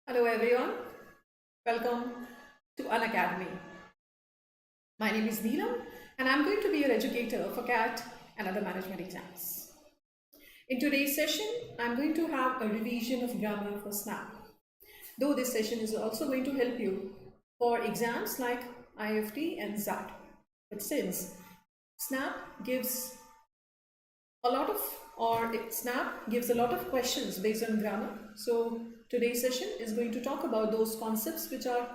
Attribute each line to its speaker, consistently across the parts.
Speaker 1: Hello everyone, welcome to Unacademy. My name is Neelam and I'm going to be your educator for CAT and other management exams. In today's session, I'm going to have a revision of grammar for SNAP. Though this session is also going to help you for exams like IIFT and ZAT. But since SNAP gives a lot of SNAP gives a lot of questions based on grammar. So today's session is going to talk about those concepts which are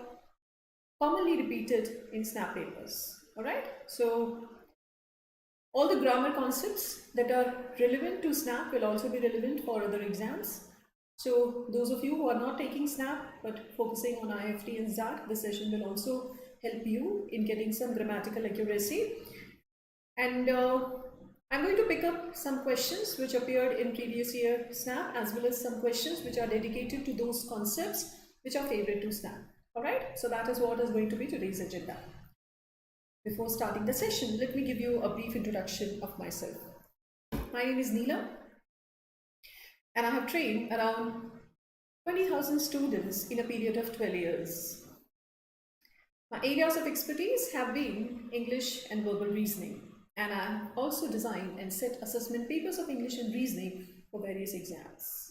Speaker 1: commonly repeated in SNAP papers. All right. So all the grammar concepts that are relevant to SNAP will also be relevant for other exams. So those of you who are not taking SNAP but focusing on IIFT and ZAT, this session will also help you in getting some grammatical accuracy. And I'm going to pick up some questions which appeared in previous year SNAP, as well as some questions which are dedicated to those concepts which are favorite to SNAP. All right, so that is what is going to be today's agenda. Before starting the session, let me give you a brief introduction of myself. My name is Neelam, and I have trained around 20,000 students in a period of 12 years. My areas of expertise have been English and verbal reasoning, and I have also designed and set assessment papers of English and reasoning for various exams.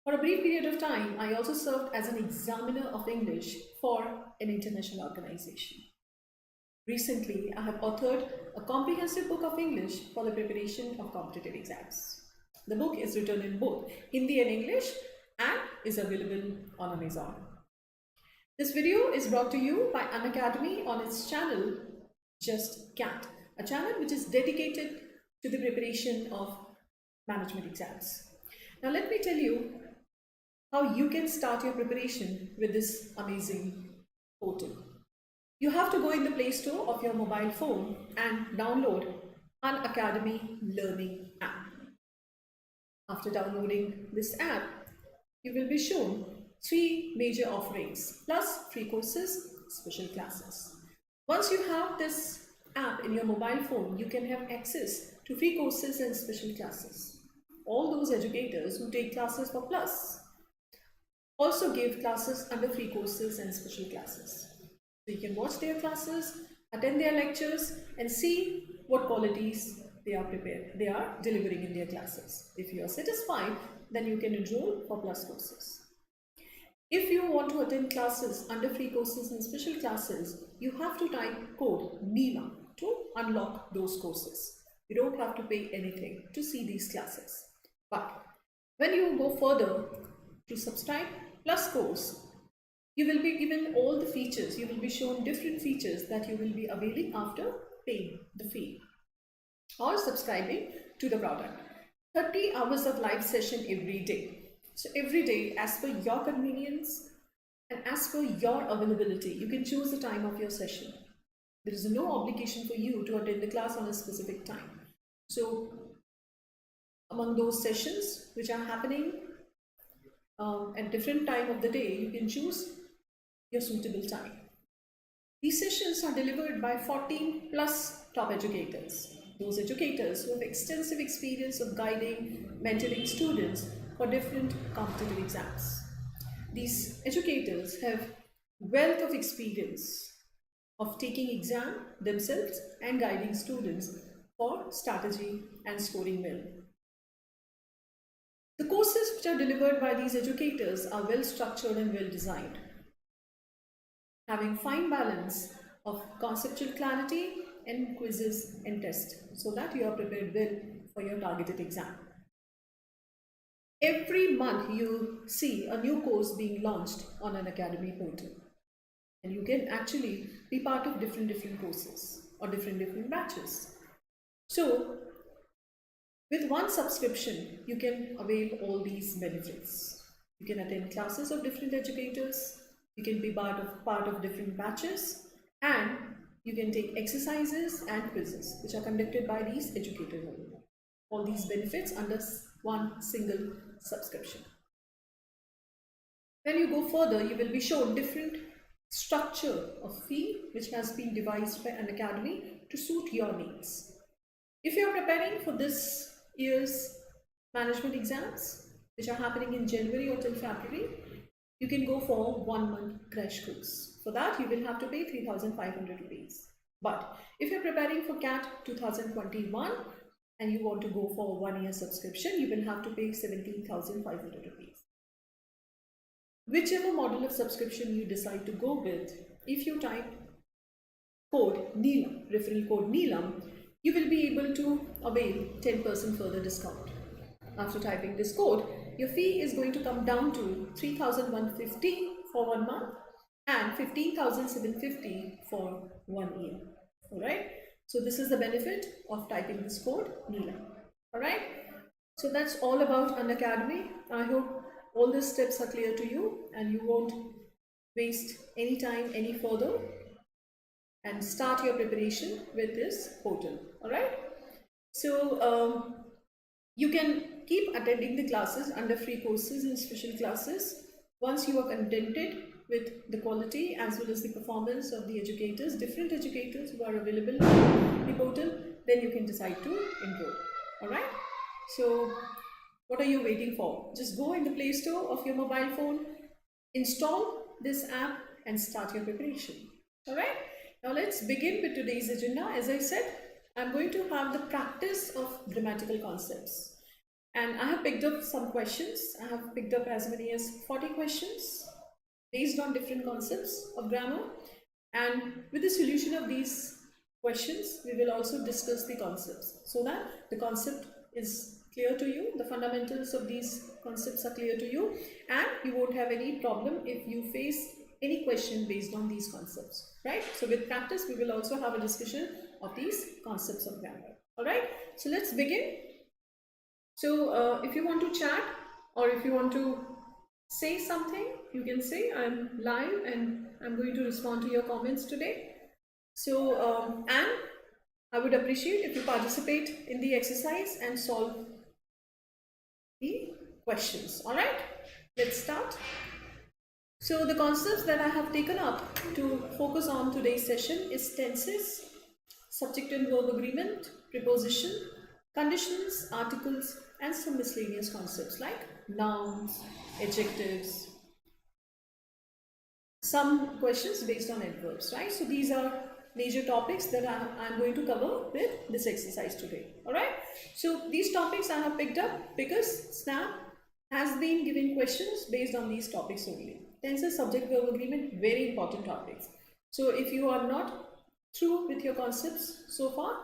Speaker 1: For a brief period of time, I also served as an examiner of English for an international organization. Recently, I have authored a comprehensive book of English for the preparation of competitive exams. The book is written in both Hindi and English and is available on Amazon. This video is brought to you by Unacademy on its channel, Just Cat, a channel which is dedicated to the preparation of management exams. Now let me tell you how you can start your preparation with this amazing portal. You have to go in the Play Store of your mobile phone and download Unacademy Learning app. After downloading this app, you will be shown 3 major offerings plus free courses, special classes. Once you have this app in your mobile phone, you can have access to free courses and special classes. All those educators who take classes for plus also give classes under free courses and special classes. So you can watch their classes, attend their lectures, and see what qualities they are delivering in their classes. If you are satisfied, then you can enroll for plus courses. If you want to attend classes under free courses and special classes, you have to type code NEELAM to unlock those courses. You don't have to pay anything to see these classes. But when you go further to subscribe plus course, you will be given all the features. You will be shown different features that you will be availing after paying the fee or subscribing to the product. 30 hours of live session every day. So every day, as per your convenience and as per your availability, you can choose the time of your session. There is no obligation for you to attend the class on a specific time. So among those sessions which are happening at different time of the day, you can choose your suitable time. These sessions are delivered by 14 plus top educators. Those educators who have extensive experience of guiding, mentoring students for different competitive exams. These educators have wealth of experience of taking exam themselves and guiding students for strategy and scoring well. The courses which are delivered by these educators are well structured and well designed, having fine balance of conceptual clarity and quizzes and tests so that you are prepared well for your targeted exam. Every month you see a new course being launched on Unacademy portal, and you can actually be part of different courses or different batches. So with one subscription, you can avail all these benefits. You can attend classes of different educators, you can be part of different batches, and you can take exercises and quizzes which are conducted by these educators only. All these benefits under one single subscription. When you go further, you will be shown different structure of fee which has been devised by Unacademy to suit your needs. If you are preparing for this year's management exams which are happening in January or till February, you can go for 1 month crash course. For that, you will have to pay 3,500 rupees. But if you're preparing for CAT 2021 and you want to go for a 1 year subscription, you will have to pay 17,500 rupees. Whichever model of subscription you decide to go with, if you type code Neelam, referral code Neelam, you will be able to avail 10% further discount. After typing this code, your fee is going to come down to 3,150 for 1 month and 15,750 for 1 year. Alright, so this is the benefit of typing this code Neelam. Alright, so that's all about Unacademy. I hope all the steps are clear to you and you won't waste any time any further and start your preparation with this portal. Alright, so you can keep attending the classes under free courses and special classes. Once you are contented with the quality as well as the performance of the educators, different educators who are available on the portal, then you can decide to enroll. Alright, so what are you waiting for? Just go in the Play Store of your mobile phone, install this app and start your preparation. Alright, now let's begin with today's agenda. As I said, I'm going to have the practice of grammatical concepts. And I have picked up some questions. I have picked up as many as 40 questions based on different concepts of grammar. And with the solution of these questions, we will also discuss the concepts so that the concept is clear to you, the fundamentals of these concepts are clear to you, and you won't have any problem if you face any question based on these concepts, right? So with practice, we will also have a discussion of these concepts of grammar. All right, so let's begin. So if you want to chat or if you want to say something, you can say. I'm live and I'm going to respond to your comments today. So and I would appreciate if you participate in the exercise and solve the questions. All right, let's start. So the concepts that I have taken up to focus on today's session is tenses, subject and verb agreement, preposition, conditionals, articles, and some miscellaneous concepts like nouns, adjectives, some questions based on adverbs, right? So these are major topics that I'm going to cover with this exercise today. All right, so these topics I have picked up because SNAP has been giving questions based on these topics only. Tenses, subject, verb agreement, very important topics. So if you are not through with your concepts so far,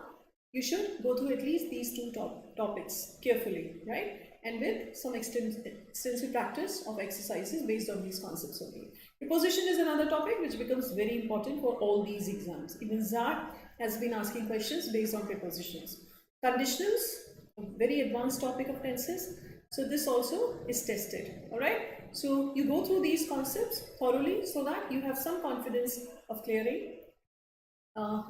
Speaker 1: you should go through at least these two topics carefully, right? And with some extensive practice of exercises based on these concepts only. Preposition is another topic which becomes very important for all these exams. Even ZAT has been asking questions based on prepositions. Conditionals, a very advanced topic of tenses. So this also is tested, all right? So you go through these concepts thoroughly so that you have some confidence of clearing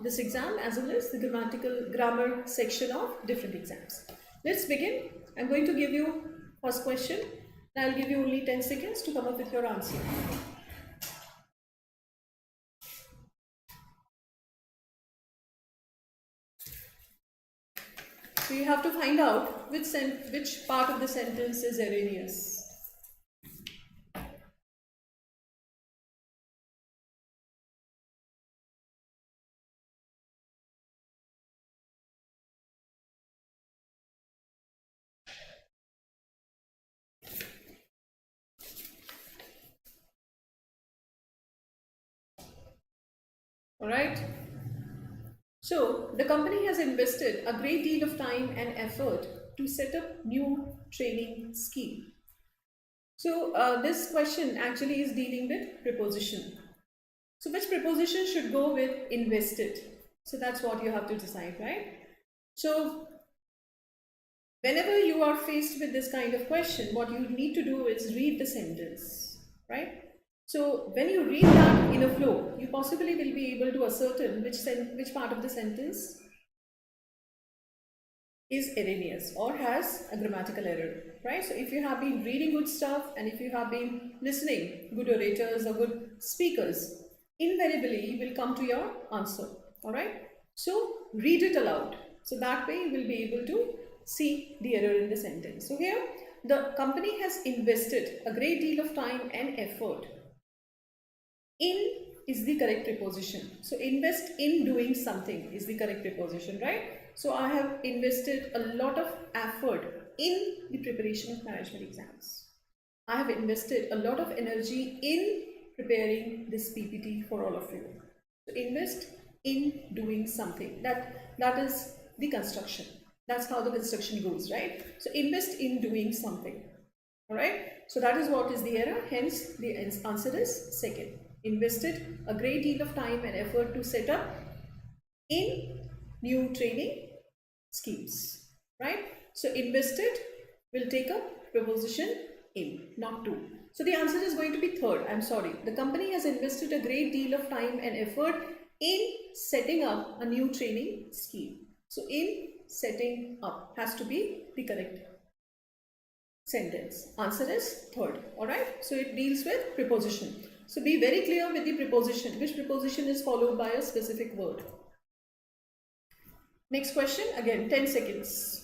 Speaker 1: this exam as well as the grammar section of different exams. Let's begin. I'm going to give you first question and I'll give you only 10 seconds to come up with your answer. So you have to find out which part of the sentence is erroneous. All right. So the company has invested a great deal of time and effort to set up new training scheme. So this question actually is dealing with preposition. So which preposition should go with invested? So that's what you have to decide, right? So whenever you are faced with this kind of question, what you need to do is read the sentence, right? So when you read that in a flow, you possibly will be able to ascertain which part of the sentence is erroneous or has a grammatical error, right? So if you have been reading good stuff and if you have been listening good orators or good speakers, invariably you will come to your answer, all right? So read it aloud. So that way you will be able to see the error in the sentence. So here the company has invested a great deal of time and effort. In is the correct preposition. So invest in doing something is the correct preposition, right? So I have invested a lot of effort in the preparation of management exams. I have invested a lot of energy in preparing this PPT for all of you. So invest in doing something. That is the construction. That's how the construction goes, right? So invest in doing something. All right. So that is what is the error. Hence, the answer is second. Invested a great deal of time and effort to set up in new training schemes, right? So invested will take a preposition in, not to. So the answer is going to be third. I'm sorry. The company has invested a great deal of time and effort in setting up a new training scheme. So in setting up has to be the correct sentence. Answer is third. All right. So it deals with preposition. So be very clear with the preposition. Which preposition is followed by a specific word? Next question, again 10 seconds.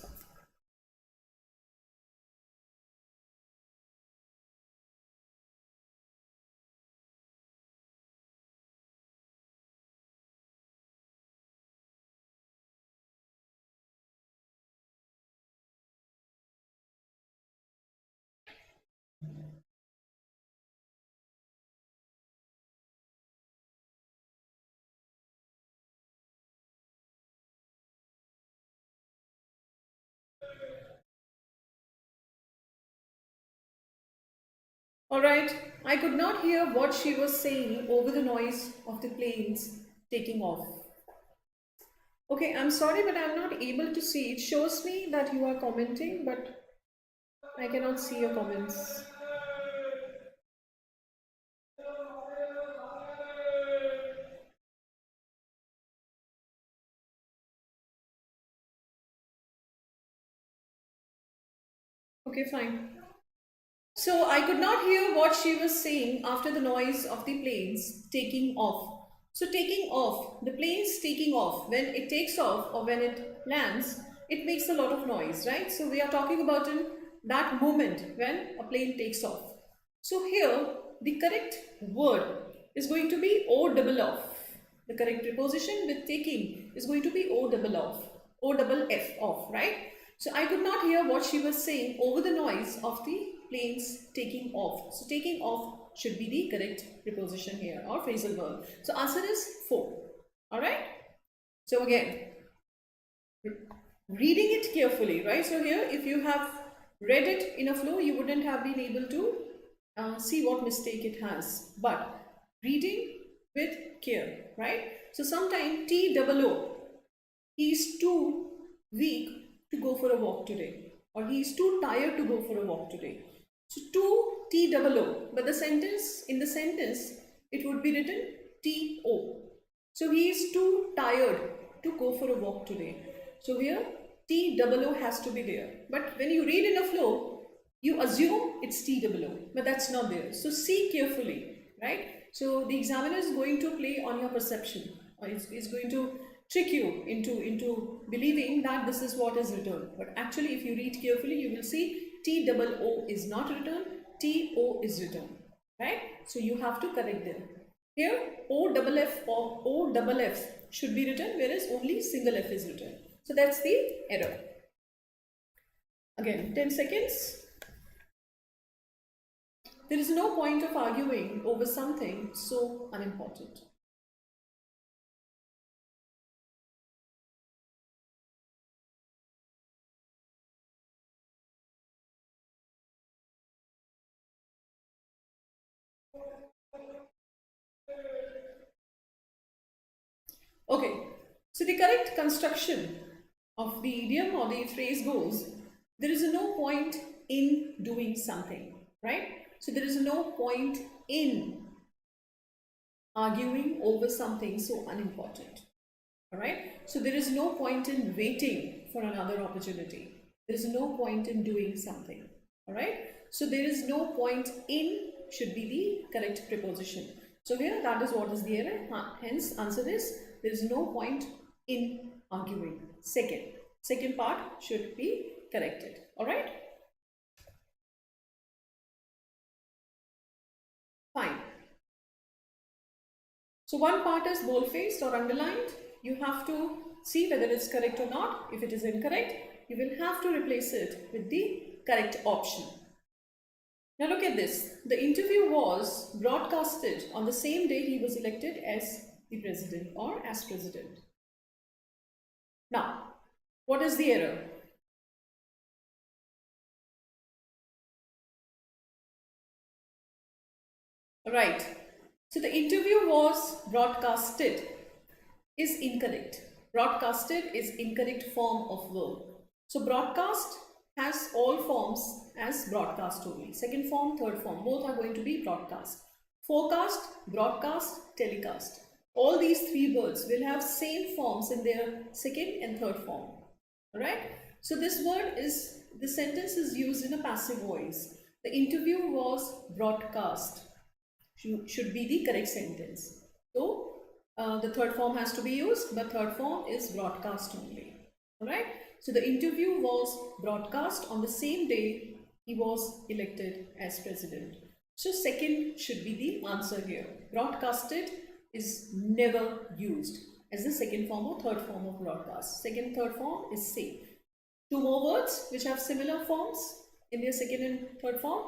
Speaker 1: All right, I could not hear what she was saying over the noise of the planes taking off. Okay, I'm sorry, but I'm not able to see. It shows me that you are commenting, but I cannot see your comments. Okay, fine. So I could not hear what she was saying after the noise of the planes taking off. So taking off, the plane's taking off, when it takes off or when it lands, it makes a lot of noise, right? So we are talking about in that moment when a plane takes off. So here, the correct word is going to be O double off. The correct preposition with taking is going to be O double off, O double F off, right? So I could not hear what she was saying over the noise of the planes taking off. So taking off should be the correct preposition here or phrasal verb. So answer is 4. Alright. So again, reading it carefully, right? So here if you have read it in a flow, you wouldn't have been able to see what mistake it has. But reading with care, right? So sometimes TOO, he's too weak to go for a walk today, or he's too tired to go for a walk today. So too TOO, but the sentence, in the sentence, it would be written TO. So he is too tired to go for a walk today. So here TOO has to be there. But when you read in a flow, you assume it's TOO, but that's not there. So see carefully, right? So the examiner is going to play on your perception, or is going to trick you into believing that this is what is written. But actually, if you read carefully, you will see TOO is not written, TO is written, right? So you have to correct them. Here, OFF or OFF should be written, whereas only single F is written. So that's the error. Again, 10 seconds. There is no point of arguing over something so unimportant. Okay, so the correct construction of the idiom or the phrase goes, there is no point in doing something, right? So there is no point in arguing over something so unimportant, all right? So there is no point in waiting for another opportunity. There is no point in doing something, all right? So there is no point in should be the correct preposition. So here that is what is the error. Hence answer is there is no point in arguing. Second part should be corrected, all right? So one part is bold-faced or underlined. You have to see whether it's correct or not. If it is incorrect, you will have to replace it with the correct option. Now look at this. The interview was broadcasted on the same day he was elected as the president or as president. Now, what is the error? Right. So the interview was broadcasted is incorrect. Broadcasted is incorrect form of verb. So broadcast has all forms as broadcast only. Second form, third form, both are going to be broadcast. Forecast, broadcast, telecast. All these three words will have same forms in their second and third form. Alright? So this word is, the sentence is used in a passive voice. The interview was broadcast. Should be the correct sentence. So the third form has to be used, but third form is broadcast only. Alright? So the interview was broadcast on the same day he was elected as president. So second should be the answer here. Broadcasted is never used as the second form or third form of broadcast. Second, third form is same. Two more words which have similar forms in their second and third form.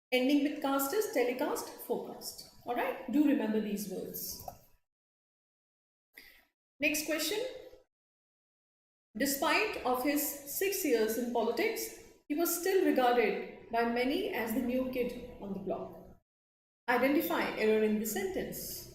Speaker 1: Ending with cast is telecast, forecast. Alright, do remember these words. Next question. Despite of his 6 years in politics, he was still regarded by many as the new kid on the block. Identify error in the sentence.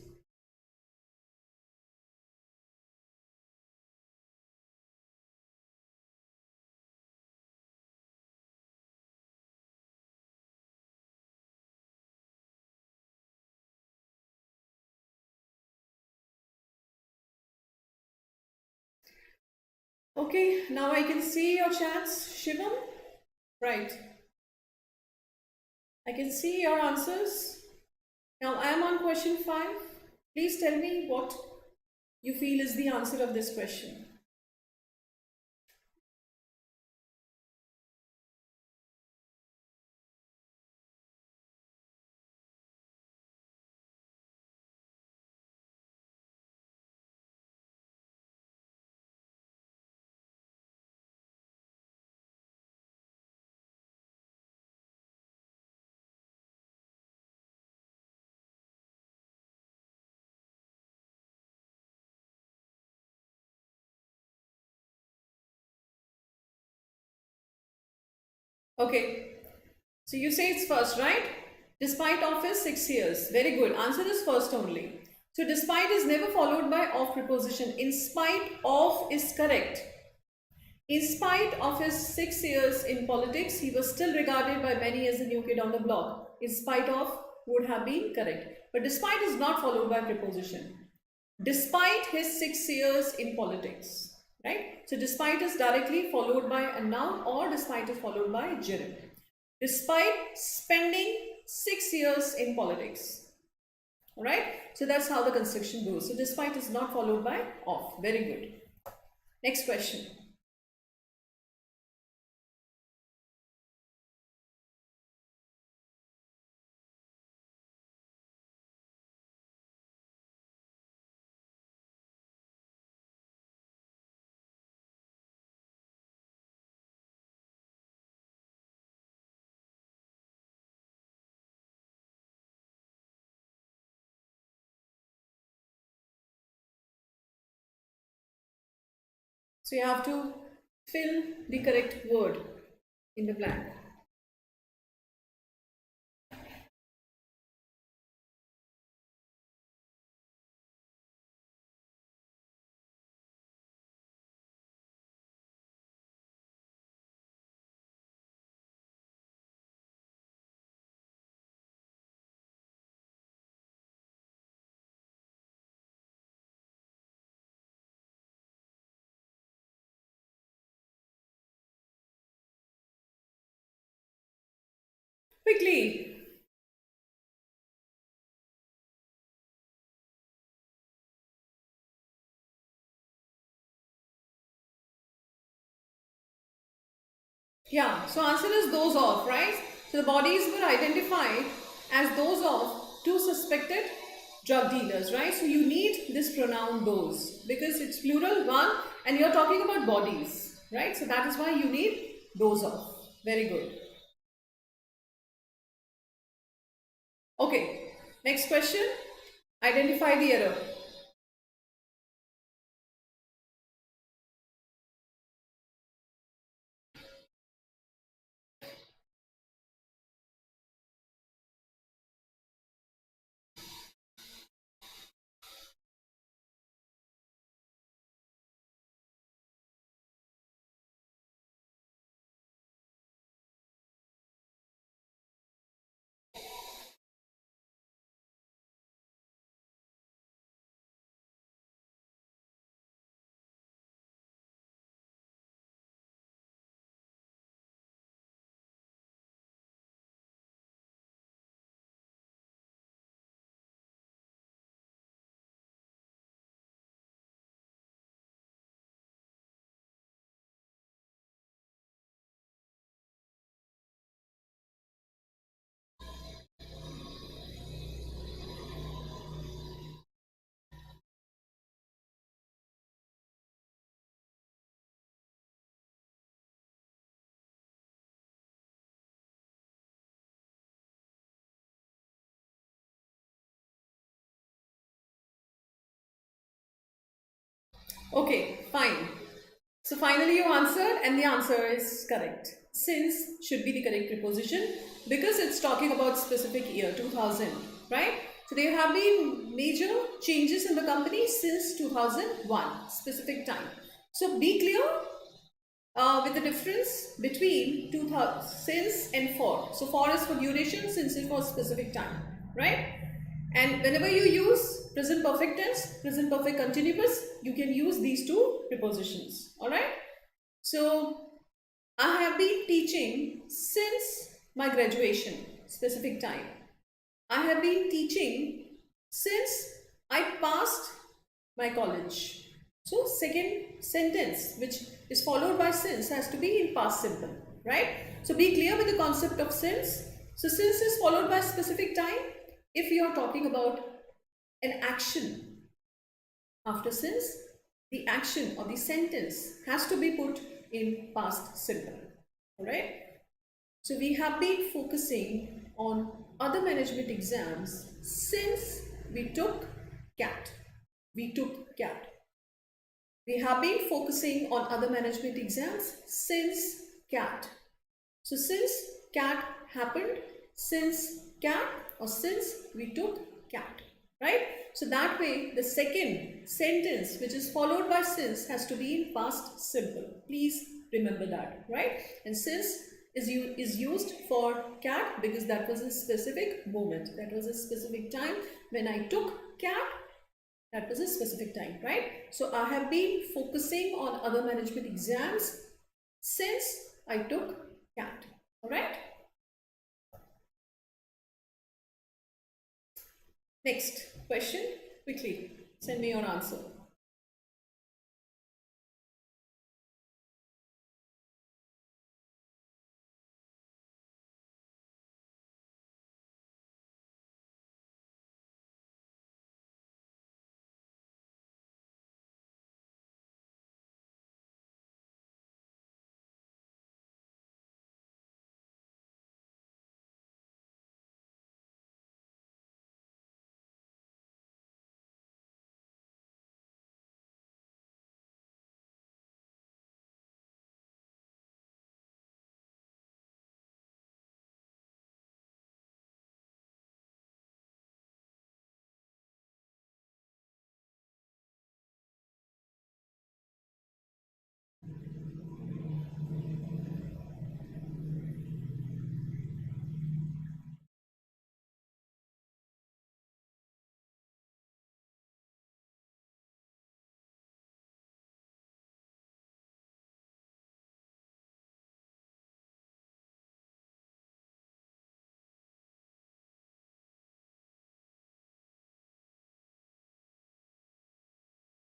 Speaker 1: Okay, now I can see your chats, Shivam. Right. I can see your answers. Now I am on question 5. Please tell me what you feel is the answer of this question. Okay, so you say it's first, right? Despite of is 6 years. Very good. Answer is first only. So despite is never followed by of preposition. In spite of is correct. In spite of his 6 years in politics, he was still regarded by many as the new kid on the block. In spite of would have been correct. But despite is not followed by preposition. Despite his 6 years in politics. Right? So despite is directly followed by a noun or despite is followed by a gerund. Despite spending 6 years in politics. Alright? So that's how the construction goes. So despite is not followed by of. Very good. Next question. So you have to fill the correct word in the blank. Quickly. Yeah, so answer is those of, right? So the bodies were identified as those of two suspected drug dealers, right? So you need this pronoun those because it's plural one and you're talking about bodies, right? So that is why you need those of. Very good. Okay, next question. Identify the error. Okay, fine. So finally you answered and the answer is correct. Since should be the correct preposition because it's talking about specific year 2000, right? So there have been major changes in the company since 2001, specific time. So be clear with the difference between 2000, since and for. So for is for duration, since is for specific time, right? And whenever you use present perfect tense, present perfect continuous, you can use these two prepositions, all right? So I have been teaching since my graduation, specific time. I have been teaching since I passed my college. So second sentence which is followed by since has to be in past simple, right? So be clear with the concept of since. So since is followed by specific time if you are talking about an action. After since, the action or the sentence has to be put in past simple. Alright? So we have been focusing on other management exams since we took CAT. We took CAT. We have been focusing on other management exams since CAT. So since CAT happened, since CAT or since we took CAT, right? So that way the second sentence which is followed by since has to be in past simple. Please remember that, right? And since is used for CAT because that was a specific moment. That was a specific time when I took CAT. That was a specific time, right? So I have been focusing on other management exams since I took CAT. All right. Next question, quickly send me your answer.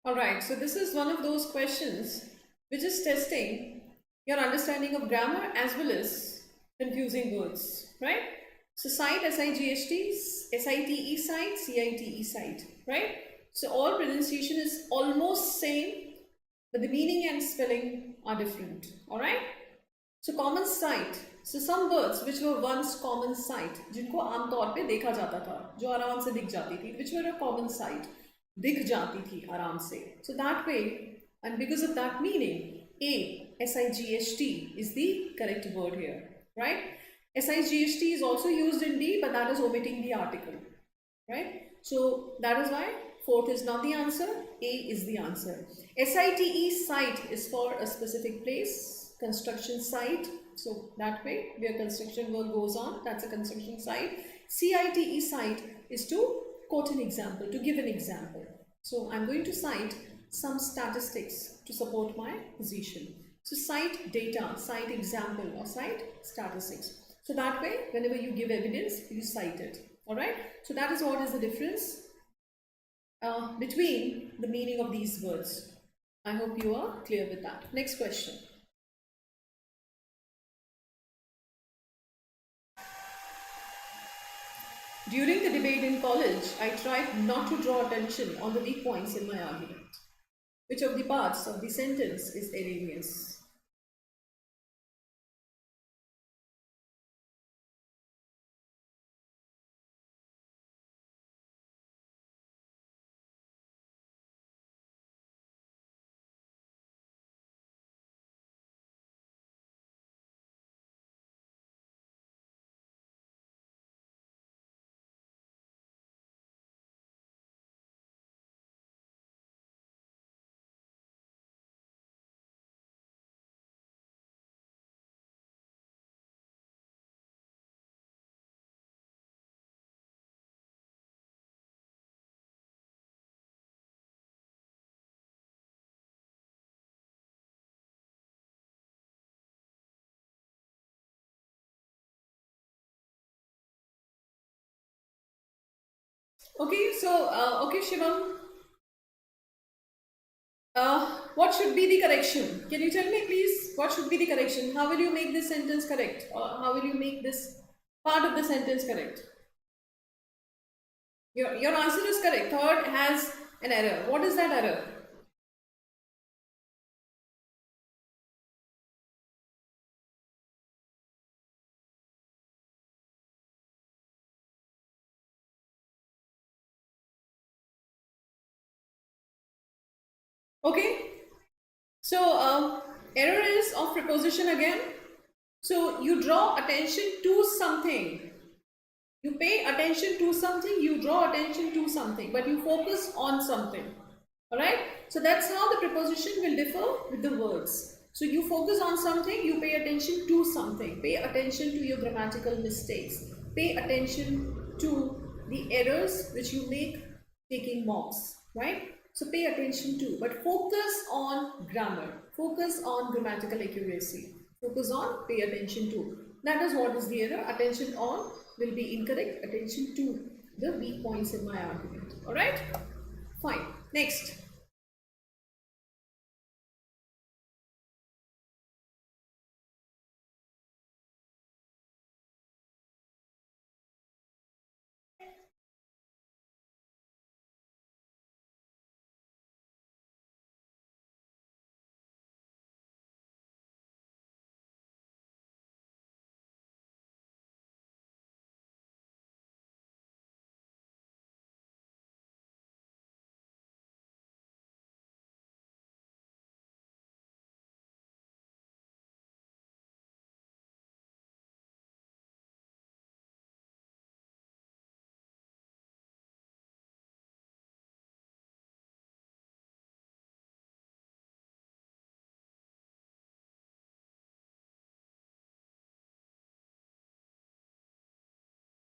Speaker 1: All right, so this is one of those questions which is testing your understanding of grammar as well as confusing words, right? So site, SIGHT, SITE site, CITE site, right? So all pronunciation is almost same, but the meaning and spelling are different, all right? So common sight. So some words which were once common sight, जिनको आमतौर पे देखा जाता था, जो आराम से दिख जाती थी, which were a common sight, दिख जाती थी आराम से. So that way, and because of that meaning, SIGHT is the correct word here, right? SIGHT is also used in D, but that is omitting the article, right? So that is why fourth is not the answer, A is the answer. SITE site is for a specific place, construction site. So that way where construction work goes on, that's a construction site. CITE site is to quote an example, to give an example. So I'm going to cite some statistics to support my position. So cite data, cite example, or cite statistics. So that way, whenever you give evidence, you cite it. All right. So that is what is the difference between the meaning of these words. I hope you are clear with that. Next question. During the debate in college, I tried not to draw attention on the weak points in my argument. Which of the parts of the sentence is erroneous? Okay, so, okay, Shivam, what should be the correction? Can you tell me, please, what should be the correction? How will you make this sentence correct? Or how will you make this part of the sentence correct? Your answer is correct. Third has an error. What is that error? Okay, so error is of preposition again. So you draw attention to something. You pay attention to something, you draw attention to something, but you focus on something. Alright? So that's how the preposition will differ with the words. So you focus on something, you pay attention to something. Pay attention to your grammatical mistakes. Pay attention to the errors which you make taking mocks. Right? So pay attention to, but focus on grammar. Focus on grammatical accuracy. Focus on, pay attention to. That is what is the error. Attention on will be incorrect. Attention to the weak points in my argument. Alright? Fine. Next.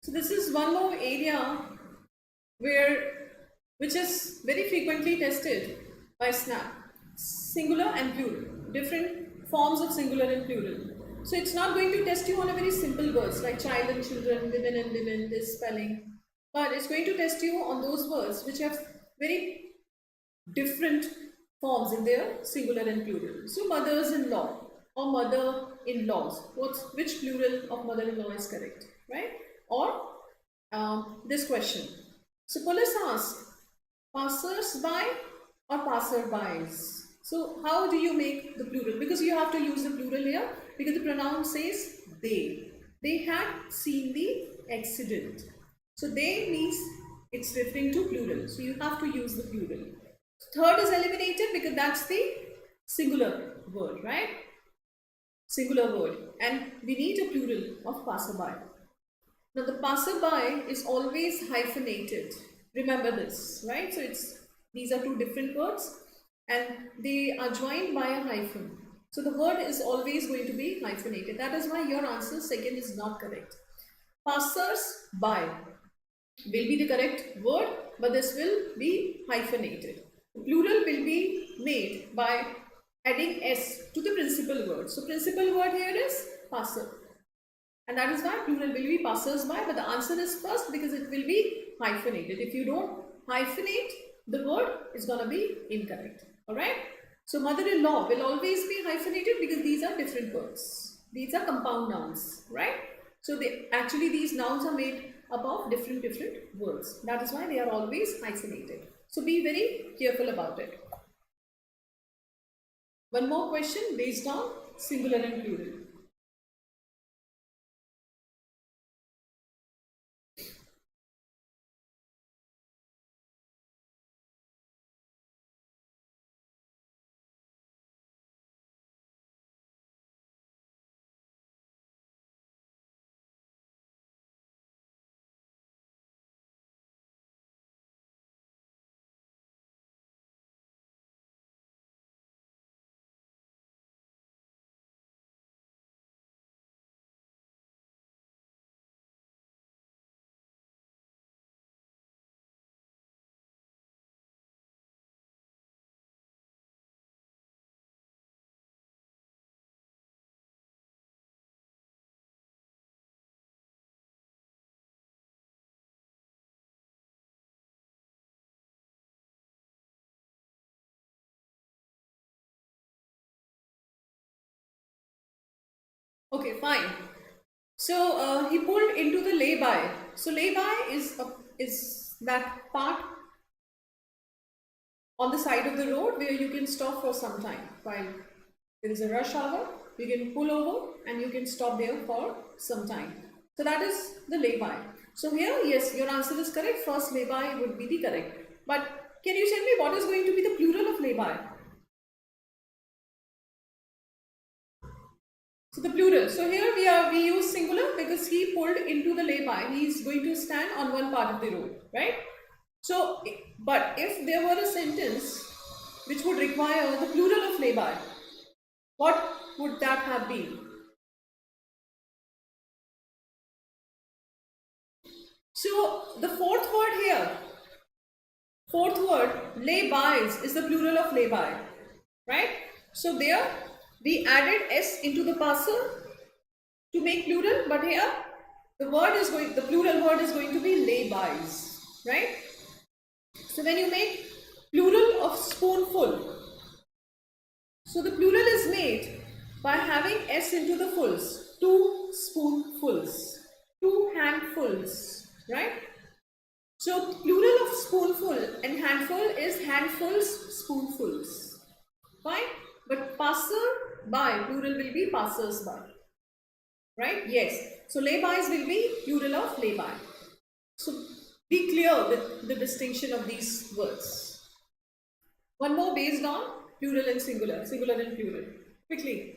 Speaker 1: So this is one more area which is very frequently tested by SNAP. Singular and plural, different forms of singular and plural. So it's not going to test you on a very simple words like child and children, women and women, this spelling, but it's going to test you on those words which have very different forms in their singular and plural. So mothers-in-law or mother-in-laws, which plural of mother-in-law is correct, right? Or this question. So police asked, passers-by or passerbys? So how do you make the plural? Because you have to use the plural here because the pronoun says they. They had seen the accident. So they means it's referring to plural. So you have to use the plural. Third is eliminated because that's the singular word, right? Singular word. And we need a plural of passerby. Now the passerby is always hyphenated. Remember this, right? So these are two different words and they are joined by a hyphen. So the word is always going to be hyphenated. That is why your answer second is not correct. Passers by will be the correct word, but this will be hyphenated. The plural will be made by adding s to the principal word. So principal word here is passer. And that is why plural will be passers-by, but the answer is first because it will be hyphenated. If you don't hyphenate the word, it's going to be incorrect. Alright? So mother-in-law will always be hyphenated because these are different words. These are compound nouns. Right? So these nouns are made up of different words. That is why they are always hyphenated. So be very careful about it. One more question based on singular and plural. Okay, fine. So he pulled into the lay-by. So lay-by is that part on the side of the road where you can stop for some time while there is a rush hour. You can pull over and you can stop there for some time. So that is the lay-by. So here, yes, your answer is correct. First lay-by would be the correct. But can you tell me what is going to be the plural of lay-by? So the plural. So here we use singular because he pulled into the lay-by. He is going to stand on one part of the road, right? So, but if there were a sentence which would require the plural of lay-by, what would that have been? So the fourth word here, fourth word, lay-bys is the plural of lay-by, right? So there we added s into the passer to make plural, but here the plural word is going to be lay-bys, right? So when you make plural of spoonful, so the plural is made by having s into the fulls, two spoonfuls, two handfuls, right? So plural of spoonful and handful is handfuls, spoonfuls, fine? But passer by, plural will be passers by. Right? Yes. So lay-bys will be plural of lay-by. So be clear with the distinction of these words. One more based on plural and singular, singular and plural. Quickly.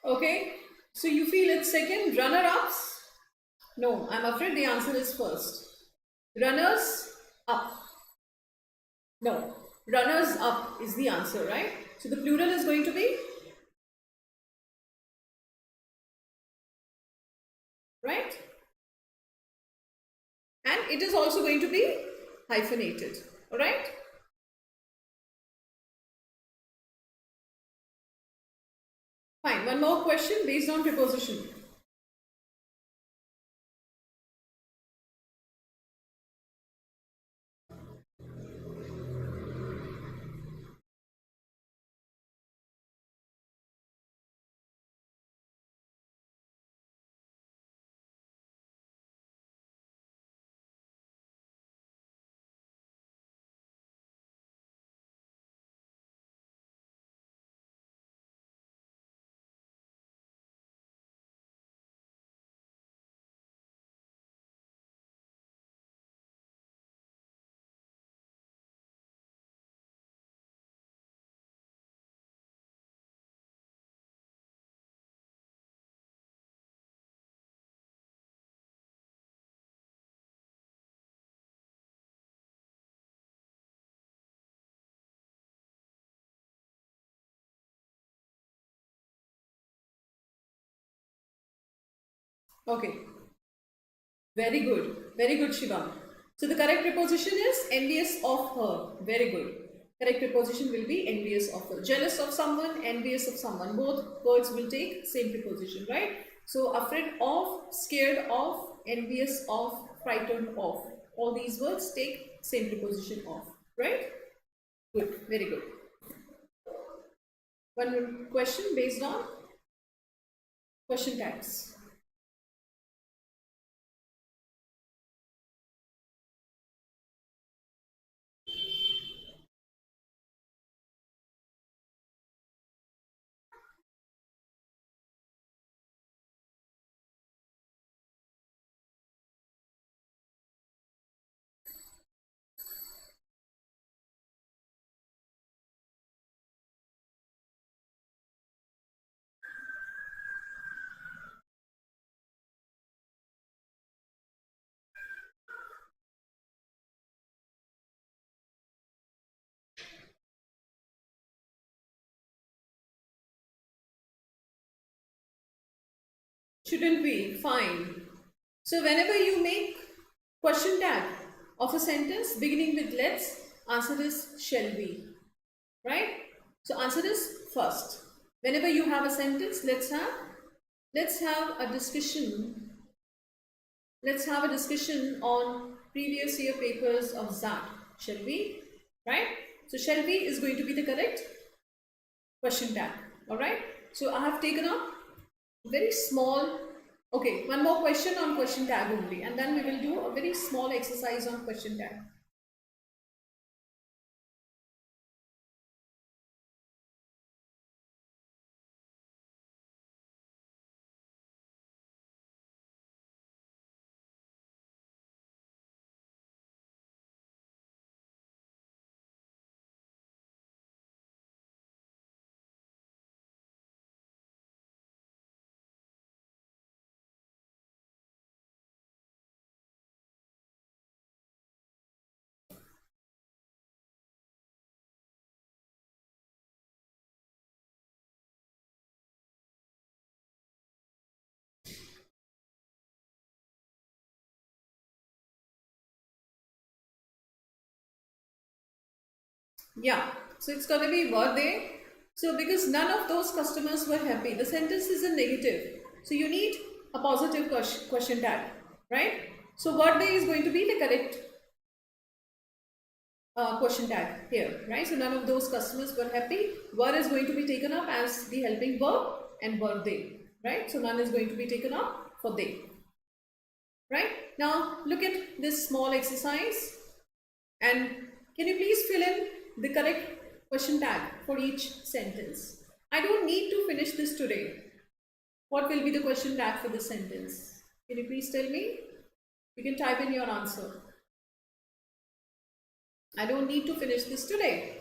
Speaker 1: Okay. So you feel it's second. Runner-ups? No, I'm afraid the answer is first. Runners up. No, runners up is the answer, right? So the plural is going to be, right? And it is also going to be hyphenated, all right? Fine, one more question based on preposition. Okay, very good, Shivam. So the correct preposition is envious of her. Very good. Correct preposition will be envious of her. Jealous of someone, envious of someone. Both words will take same preposition, right? So afraid of, scared of, envious of, frightened of. All these words take same preposition of, right? Good, very good. One question based on question tags. Shouldn't be, fine. So whenever you make question tag of a sentence beginning with let's, answer is shall be, right? So answer is first. Whenever you have a sentence, let's have a discussion. Let's have a discussion on previous year papers of ZAT. Shall we? Right? So shall we is going to be the correct question tag. All right. So I have taken up very small. Okay, one more question on question tag only, and then we will do a very small exercise on question tag. Yeah, so it's gonna be were they. So because none of those customers were happy, the sentence is a negative. So you need a positive question tag, right? So were they is going to be the correct question tag here, right? So none of those customers were happy. Were is going to be taken up as the helping verb and were they, right? So none is going to be taken up for they, right? Now look at this small exercise and can you please fill in the correct question tag for each sentence? I don't need to finish this today. What will be the question tag for this sentence? Can you please tell me? You can type in your answer. I don't need to finish this today.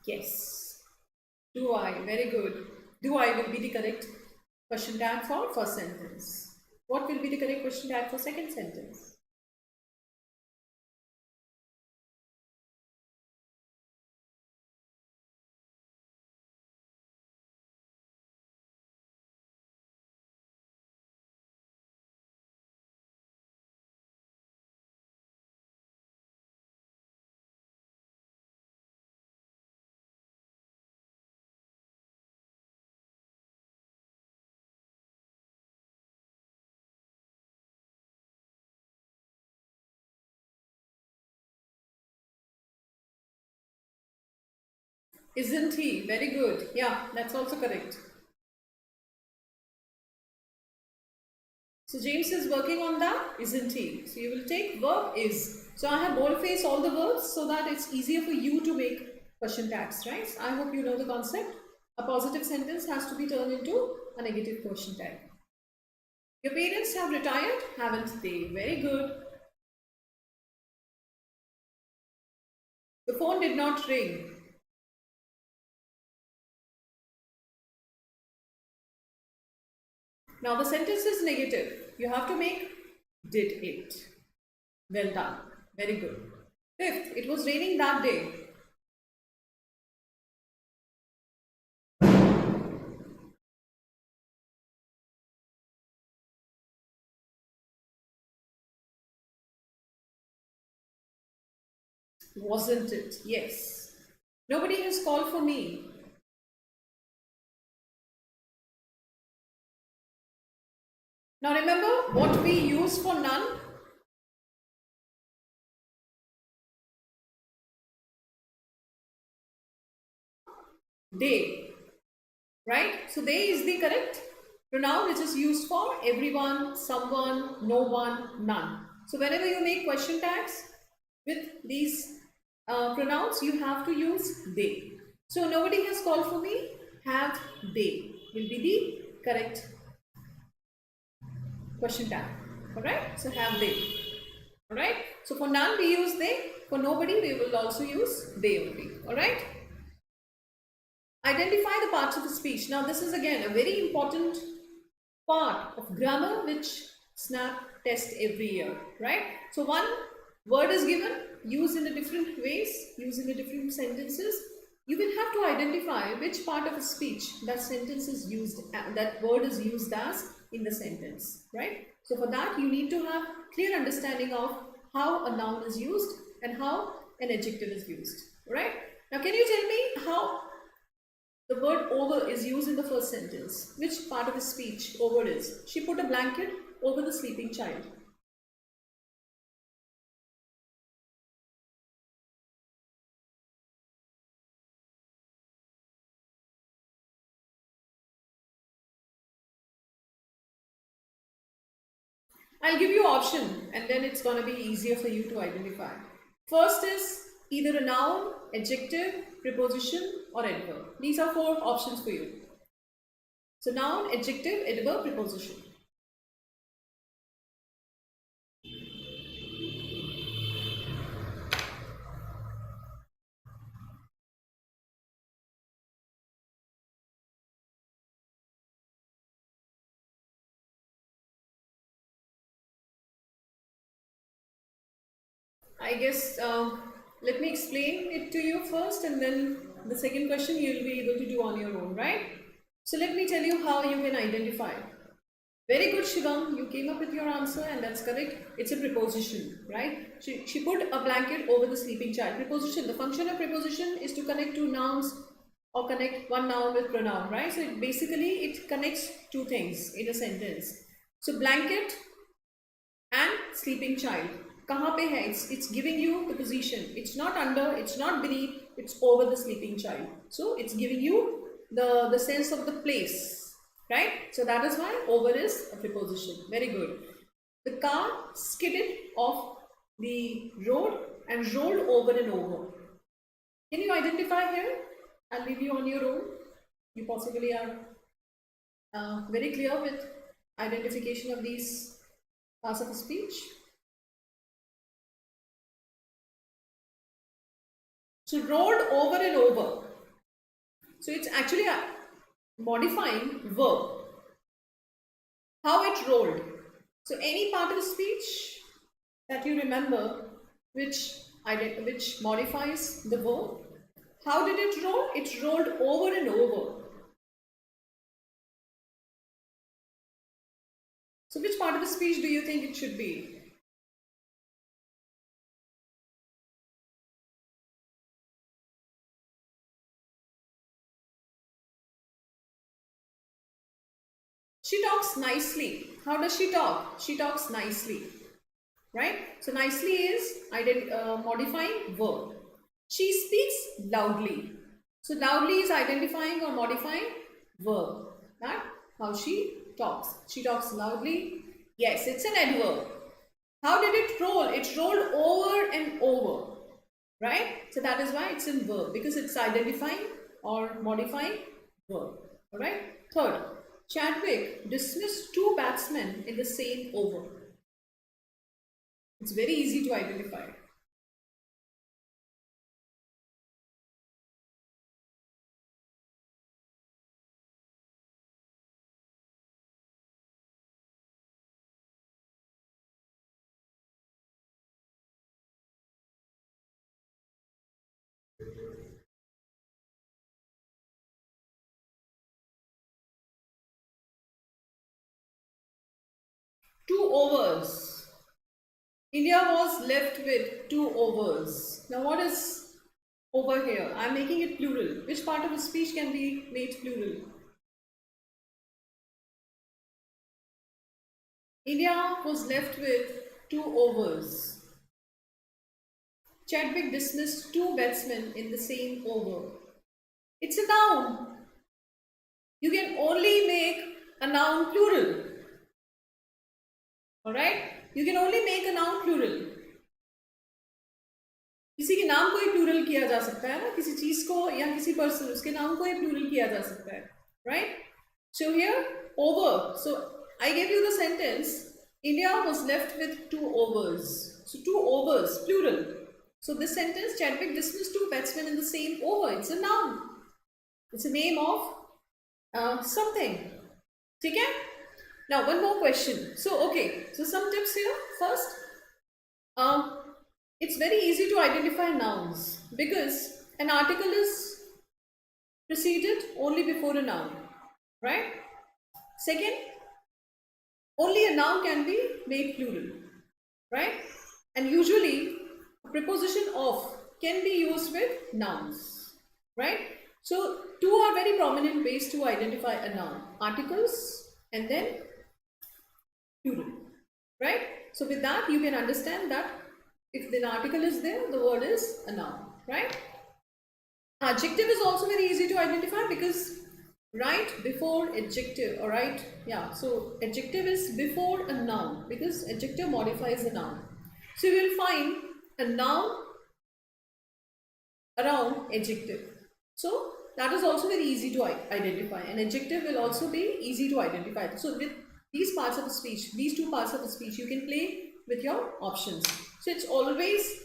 Speaker 1: Yes. Do I? Very good. Do I will be the correct question tag for first sentence. What will be the correct question tag for second sentence? Isn't he? Very good. Yeah, that's also correct. So James is working on that, isn't he? So you will take verb is. So I have boldface all the verbs so that it's easier for you to make question tags, right? I hope you know the concept. A positive sentence has to be turned into a negative question tag. Your parents have retired, haven't they? Very good. The phone did not ring. Now the sentence is negative. You have to make did it. Well done. Very good. Fifth, it was raining that day. Wasn't it? Yes. Nobody has called for me. Now remember what we use for none? They. Right? So they is the correct pronoun which is used for everyone, someone, no one, none. So whenever you make question tags with these pronouns, you have to use they. So nobody has called for me, have they will be the correct question tag. Alright? So have they. Alright? So for none we use they, for nobody we will also use they only. Alright? Identify the parts of the speech. Now this is again a very important part of grammar which SNAP test every year, right? So one word is given, used in a different ways, used in a different sentences. You will have to identify which part of a speech that sentence is used, that word is used as in the sentence, right? So for that you need to have clear understanding of how a noun is used and how an adjective is used, right? Now can you tell me how the word over is used in the first sentence? Which part of the speech over is? She put a blanket over the sleeping child. I'll give you option and then it's going to be easier for you to identify. First is either a noun, adjective, preposition or adverb. These are four options for you. So noun, adjective, adverb, preposition. I guess let me explain it to you first and then the second question you'll be able to do on your own, right? So let me tell you how you can identify. Very good, Shivam. You came up with your answer and that's correct. It's a preposition, right? She put a blanket over the sleeping child. Preposition. The function of preposition is to connect two nouns or connect one noun with pronoun, right? So it connects two things in a sentence. So blanket and sleeping child. Kahan pe hai? It's giving you the position. It's not under, it's not beneath, it's over the sleeping child. So it's giving you the sense of the place, right? So that is why over is a preposition. Very good. The car skidded off the road and rolled over and over. Can you identify here? I'll leave you on your own. You possibly are very clear with identification of these parts of speech. So rolled over and over. So it's actually a modifying verb. How it rolled. So any part of the speech that you remember which modifies the verb. How did it roll? It rolled over and over. So which part of the speech do you think it should be? She talks nicely. How does she talk? She talks nicely, right? So nicely is modifying verb. She speaks loudly. So loudly is identifying or modifying verb. That how she talks. She talks loudly. Yes, it's an adverb. How did it roll? It rolled over and over, right? So that is why it's in verb, because it's identifying or modifying verb. All right. Third, Chadwick dismissed two batsmen in the same over. It's very easy to identify. Two overs. India was left with two overs. Now, what is over here? I'm making it plural. Which part of the speech can be made plural? India was left with two overs. Chadwick dismissed two batsmen in the same over. It's a noun. You can only make a noun plural. Alright? You can only make a noun plural. किसी के नाम को ही plural किया जा सकता है ना, किसी चीज को या किसी पर्सन, उसके नाम को ही प्लूरल किया जा सकता है, right? So here, over. So I gave you the sentence, India was left with two overs. So two overs, plural. So this sentence, Chadwick dismissed two batsmen in the same over. It's a noun. It's a name of something. Okay? Now one more question. So okay, so some tips here. First, it's very easy to identify nouns because an article is preceded only before a noun, right? Second, only a noun can be made plural, right? And usually a preposition of can be used with nouns, right? So two are very prominent ways to identify a noun: articles and then plural, right? So with that you can understand that if the article is there, the word is a noun, right? Adjective is also very easy to identify because right before adjective, all right, yeah, so adjective is before a noun because adjective modifies a noun. So you will find a noun around adjective. So that is also very easy to identify. An adjective will also be easy to identify. So with these parts of the speech, these two parts of the speech, you can play with your options. So it's always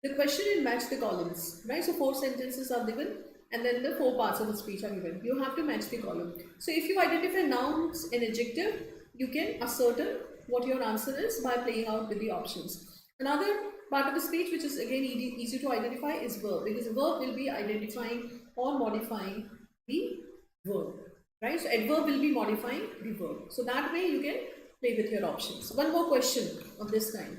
Speaker 1: the question will match the columns, right? So four sentences are given and then the four parts of the speech are given. You have to match the column. So if you identify nouns and adjective, you can ascertain what your answer is by playing out with the options. Another part of the speech which is again easy to identify is verb, because a verb will be identifying or modifying the verb, right? So adverb will be modifying the verb. So that way you can play with your options. One more question of this kind.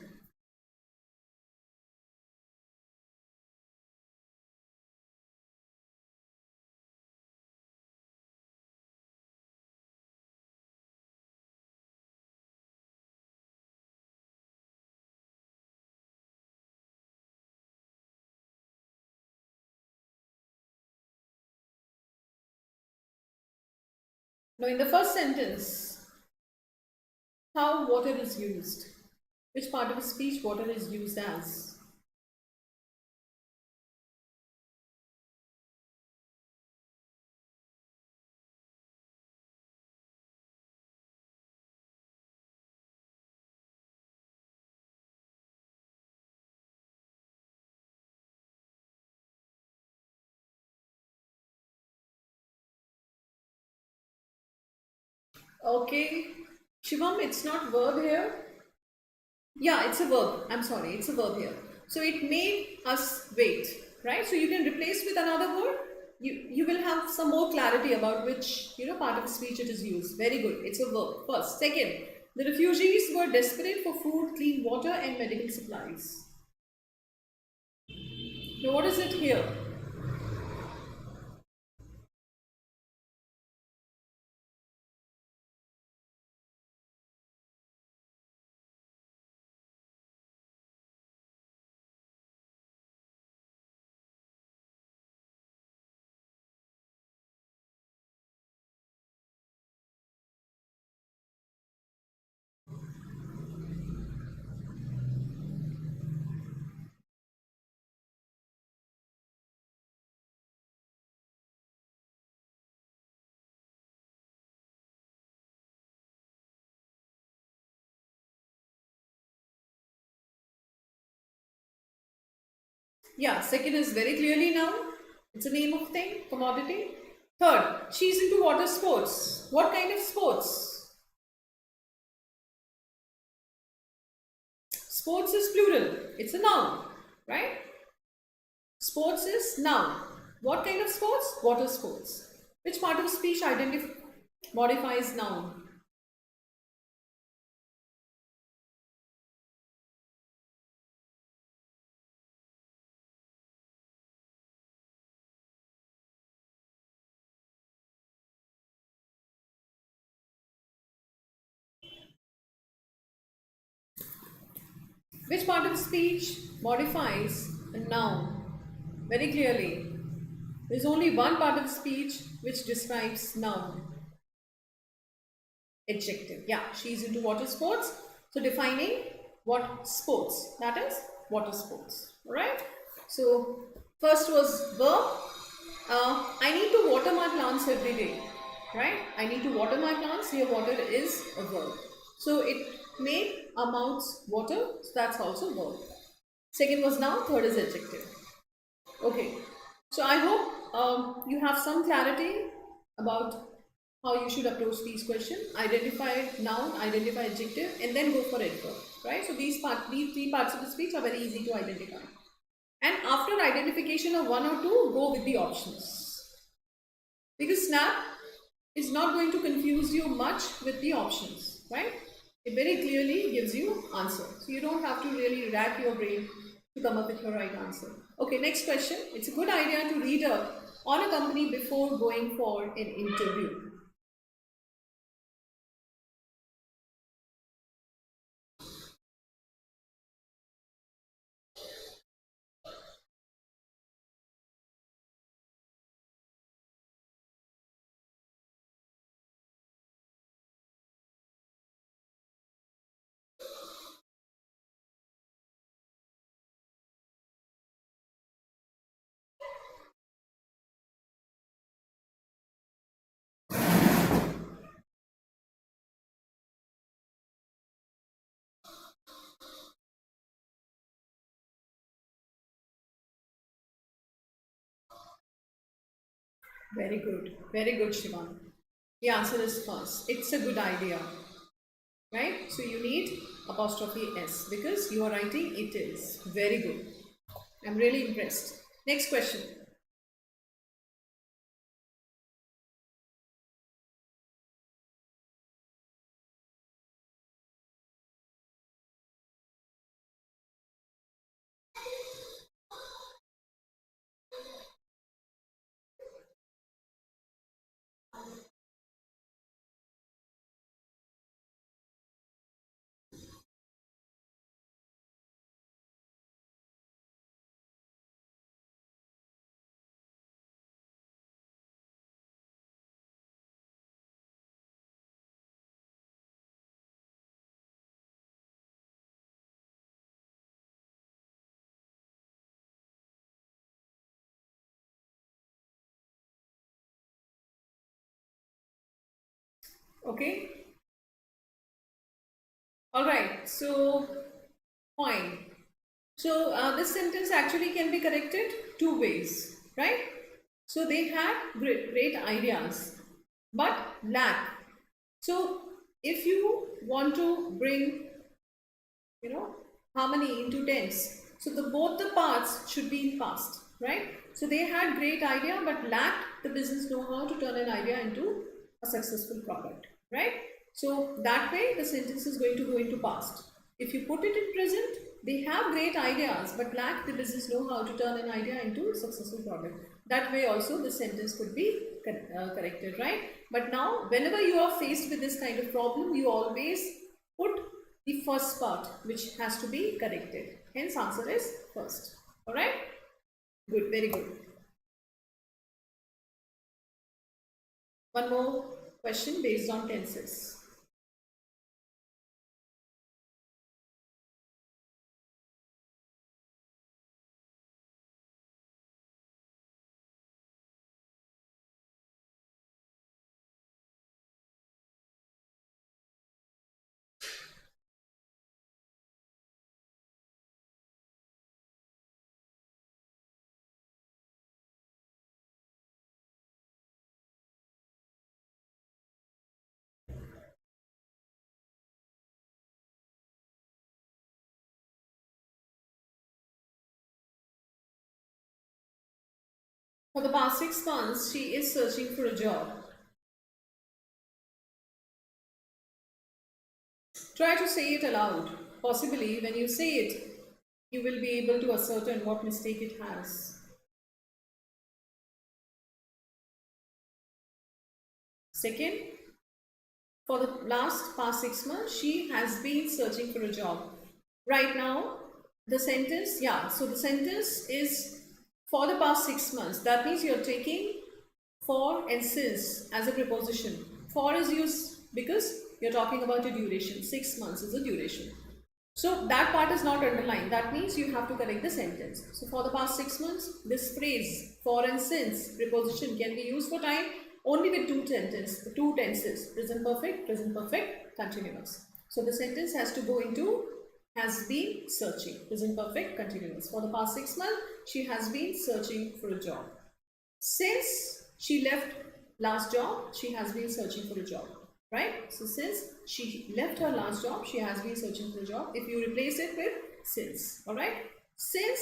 Speaker 1: Now in the first sentence, how water is used. Which part of the speech water is used as? Okay. Shivam, it's not verb here. Yeah, it's a verb. I'm sorry, it's a verb here. So it made us wait, right? So you can replace with another word. You will have some more clarity about which part of speech it is used. Very good. It's a verb. First. Second, the refugees were desperate for food, clean water, and medical supplies. Now, what is it here? Yeah, second is very clearly noun. It's a name of thing, commodity. Third, she's into water sports. What kind of sports? Sports is plural. It's a noun, right? Sports is noun. What kind of sports? Water sports. Which part of speech modifies noun? Which part of speech modifies a noun? Very clearly. There's only one part of speech which describes noun. Adjective. Yeah, she's into water sports. So defining what sports, that is water sports. All right. So first was verb. I need to water my plants every day. Right. I need to water my plants. Here, water is a verb. So it made our mouths water. So that's also verb. Second was noun. Third is adjective. Okay. So I hope you have some clarity about how you should approach these questions. Identify noun, identify adjective, and then go for adverb. Right? So these three parts of the speech are very easy to identify. And after identification of one or two, go with the options. Because SNAP is not going to confuse you much with the options, right? It very clearly gives you answer. So you don't have to really rack your brain to come up with your right answer. Okay, next question. It's a good idea to read up on a company before going for an interview. Very good, Shivan. The answer is first. It's a good idea, right? So you need apostrophe S because you are writing it is. Very good. I'm really impressed. Next question. Okay. All right. So, fine. So, this sentence actually can be corrected two ways, right? So, they had great ideas, but lack. So if you want to bring, harmony into tense, so both the parts should be in past, right? So they had great idea but lacked the business know-how to turn an idea into a successful product, right? So that way the sentence is going to go into past. If you put it in present, they have great ideas but lack the business know-how to turn an idea into a successful product. That way also the sentence could be corrected, right? But now whenever you are faced with this kind of problem, you always put the first part which has to be corrected. Hence answer is first. Alright? Good, very good. One more question based on tenses. For the past 6 months, she is searching for a job. Try to say it aloud. Possibly, when you say it, you will be able to ascertain what mistake it has. Second, for the past 6 months, she has been searching for a job. Right now, the sentence, so the sentence is for the past 6 months. That means you're taking for and since as a preposition. For is used because you're talking about a duration. 6 months is a duration. So that part is not underlined. That means you have to correct the sentence. So for the past 6 months, this phrase for and since preposition can be used for time only with two tenses, present perfect, continuous. So the sentence has to go into has been searching, present perfect, continuous. For the past 6 months, she has been searching for a job. Since she left last job, she has been searching for a job, right? So since she left her last job, she has been searching for a job. If you replace it with since, all right? Since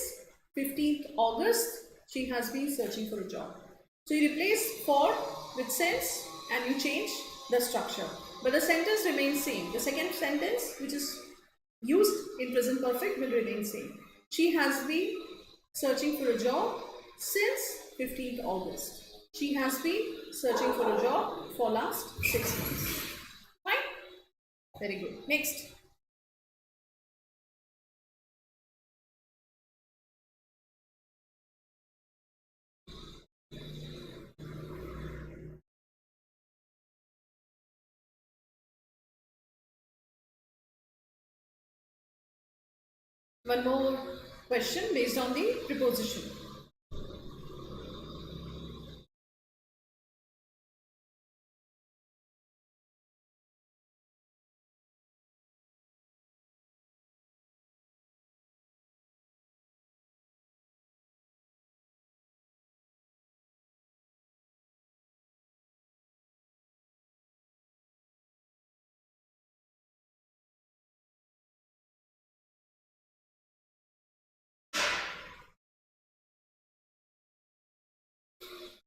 Speaker 1: 15th August, she has been searching for a job. So you replace for with since and you change the structure. But the sentence remains same. The second sentence, which is used in present perfect, will remain same. She has been searching for a job since 15th August. She has been searching for a job for last 6 months. Fine? Very good. Next. One more question based on the preposition.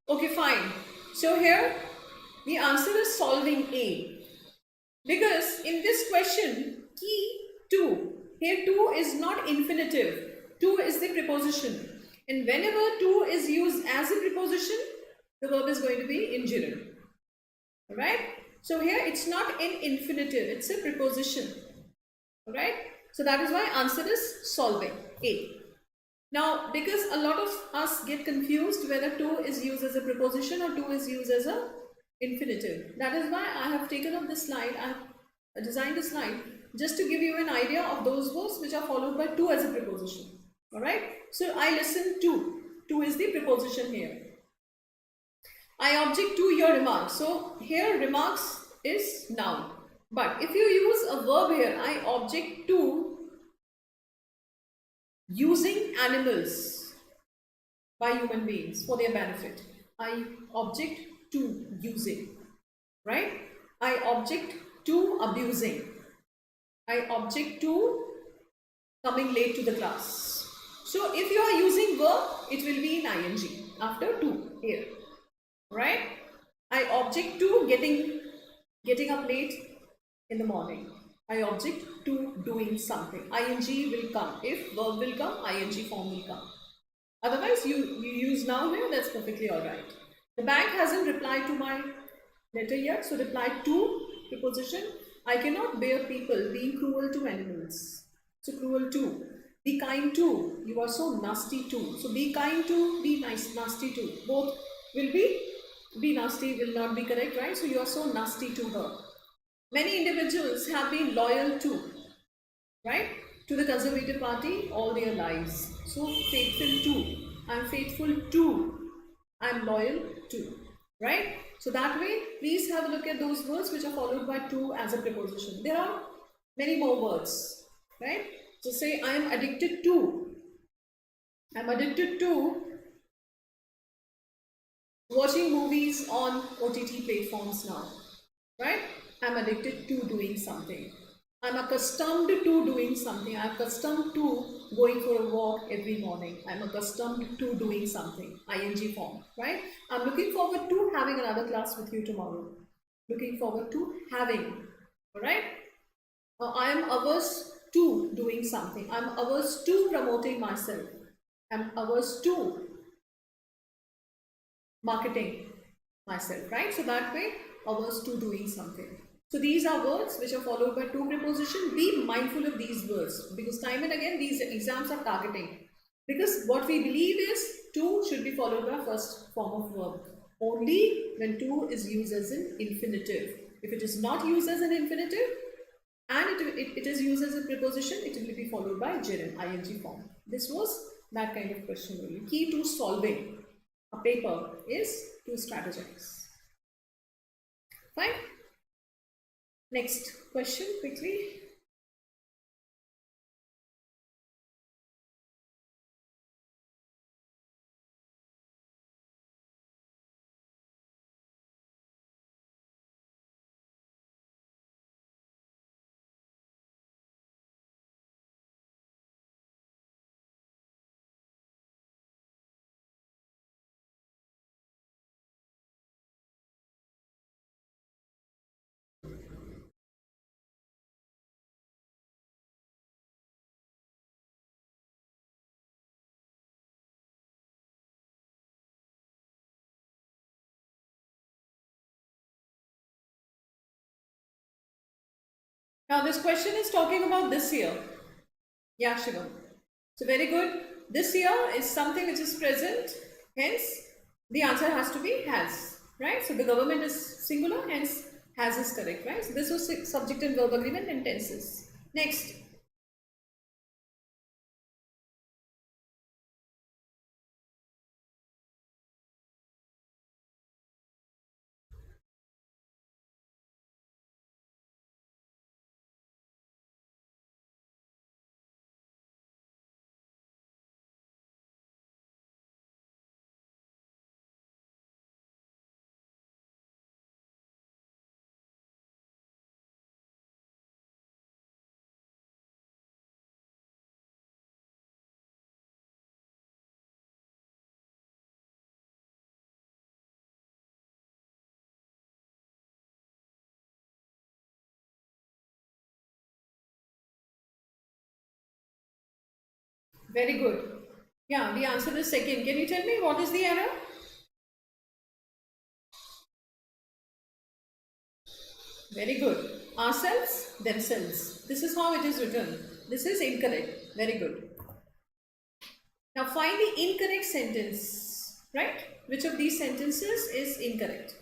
Speaker 1: Okay, fine. So here the answer is solving A. Because in this question, key to, here to is not infinitive, to is the preposition. And whenever to is used as a preposition, the verb is going to be in gerund. Alright? So here it's not in infinitive, it's a preposition. Alright? So that is why answer is solving, A. Now, because a lot of us get confused whether to is used as a preposition or to is used as a infinitive. That is why I have taken up this slide, I have designed this slide just to give you an idea of those verbs which are followed by to as a preposition. Alright? So I listen to. To is the preposition here. I object to your remarks. So here remarks is noun. But if you use a verb here, I object to using animals by human beings for their benefit. I object to using, right? I object to abusing. I object to coming late to the class. So if you are using verb, it will be in ing after to here, right? I object to getting up late in the morning. I object to doing something. Ing will come. If verb will come, ing form will come. Otherwise, you use noun here, that's perfectly alright. The bank hasn't replied to my letter yet, so reply to preposition. I cannot bear people being cruel to animals. So cruel to. Be kind to. You are so nasty too. So be kind to, be nice, nasty too. Both will be nasty will not be correct, right? So you are so nasty to her. Many individuals have been loyal to, right, to the Conservative Party all their lives. So faithful to, I'm faithful to, I'm loyal to, right? So that way, please have a look at those words which are followed by to as a preposition. There are many more words, right? So say I am addicted to. I'm addicted to watching movies on OTT platforms now, right? I'm addicted to doing something. I'm accustomed to doing something. I'm accustomed to going for a walk every morning. I'm accustomed to doing something. ING form, right? I'm looking forward to having another class with you tomorrow. Looking forward to having, all right? I am averse to doing something. I'm averse to promoting myself. I'm averse to marketing myself, right? So that way, averse to doing something. So these are words which are followed by to preposition. Be mindful of these words because time and again these exams are targeting. Because what we believe is to should be followed by first form of verb. Only when to is used as an infinitive. If it is not used as an infinitive and it is used as a preposition, it will be followed by gerund, ing form. This was that kind of question only. Key to solving a paper is to strategize. Fine. Next question quickly. Now this question is talking about this year. Yeah, Shivam. So very good. This year is something which is present. Hence, the answer has to be has. Right? So the government is singular. Hence, has is correct. Right? So this was subject and verb agreement and tenses. Next. Very good. Yeah, the answer is second. Can you tell me what is the error? Very good. Ourselves, themselves. This is how it is written. This is incorrect. Very good. Now find the incorrect sentence, right? Which of these sentences is incorrect?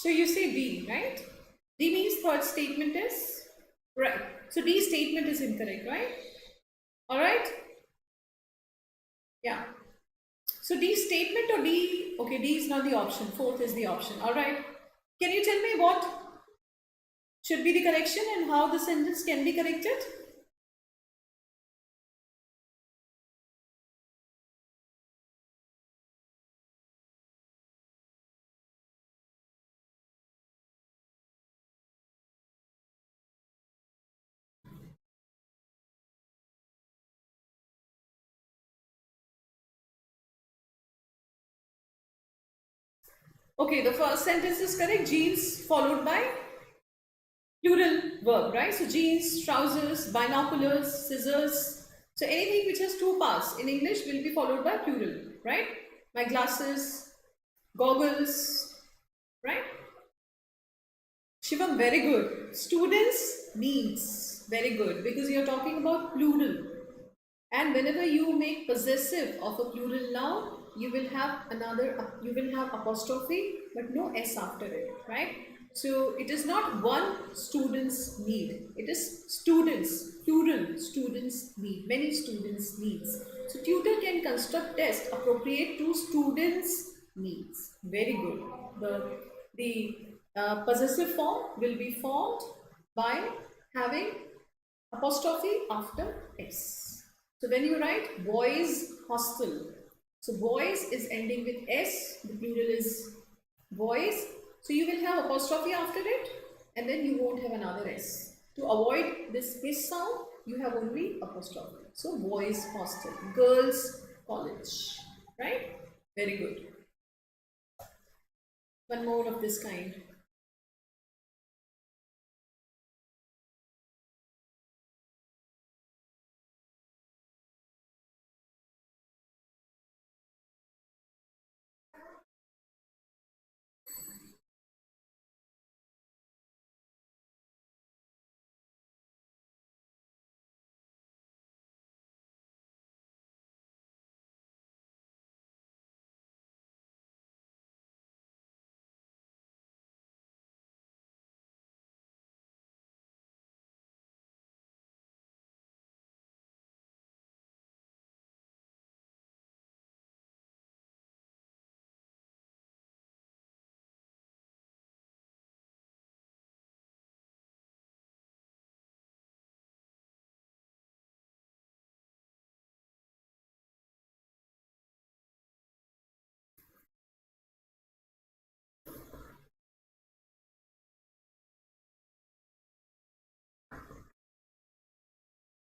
Speaker 1: So you say D, right? D means third statement is right. So D statement is incorrect, right? All right. Yeah. So D statement or D, okay, D is not the option. Fourth is the option. All right. Can you tell me what should be the correction and how the sentence can be corrected? Okay, the first sentence is correct. Jeans followed by plural verb, right? So jeans, trousers, binoculars, scissors. So anything which has two parts in English will be followed by plural, right? My glasses, goggles, right? Shivam, very good. Students needs, very good, because you're talking about plural. And whenever you make possessive of a plural noun, you will have apostrophe, but no S after it, right? So it is not one student's need. It is students, plural students need, many students needs. So tutor can construct test appropriate to students needs. Very good. The possessive form will be formed by having apostrophe after S. So when you write boys hostel, so boys is ending with S, the plural is boys. So you will have apostrophe after it and then you won't have another S. To avoid this S sound, you have only apostrophe. So boys hostel, girls college, right? Very good. One more of this kind.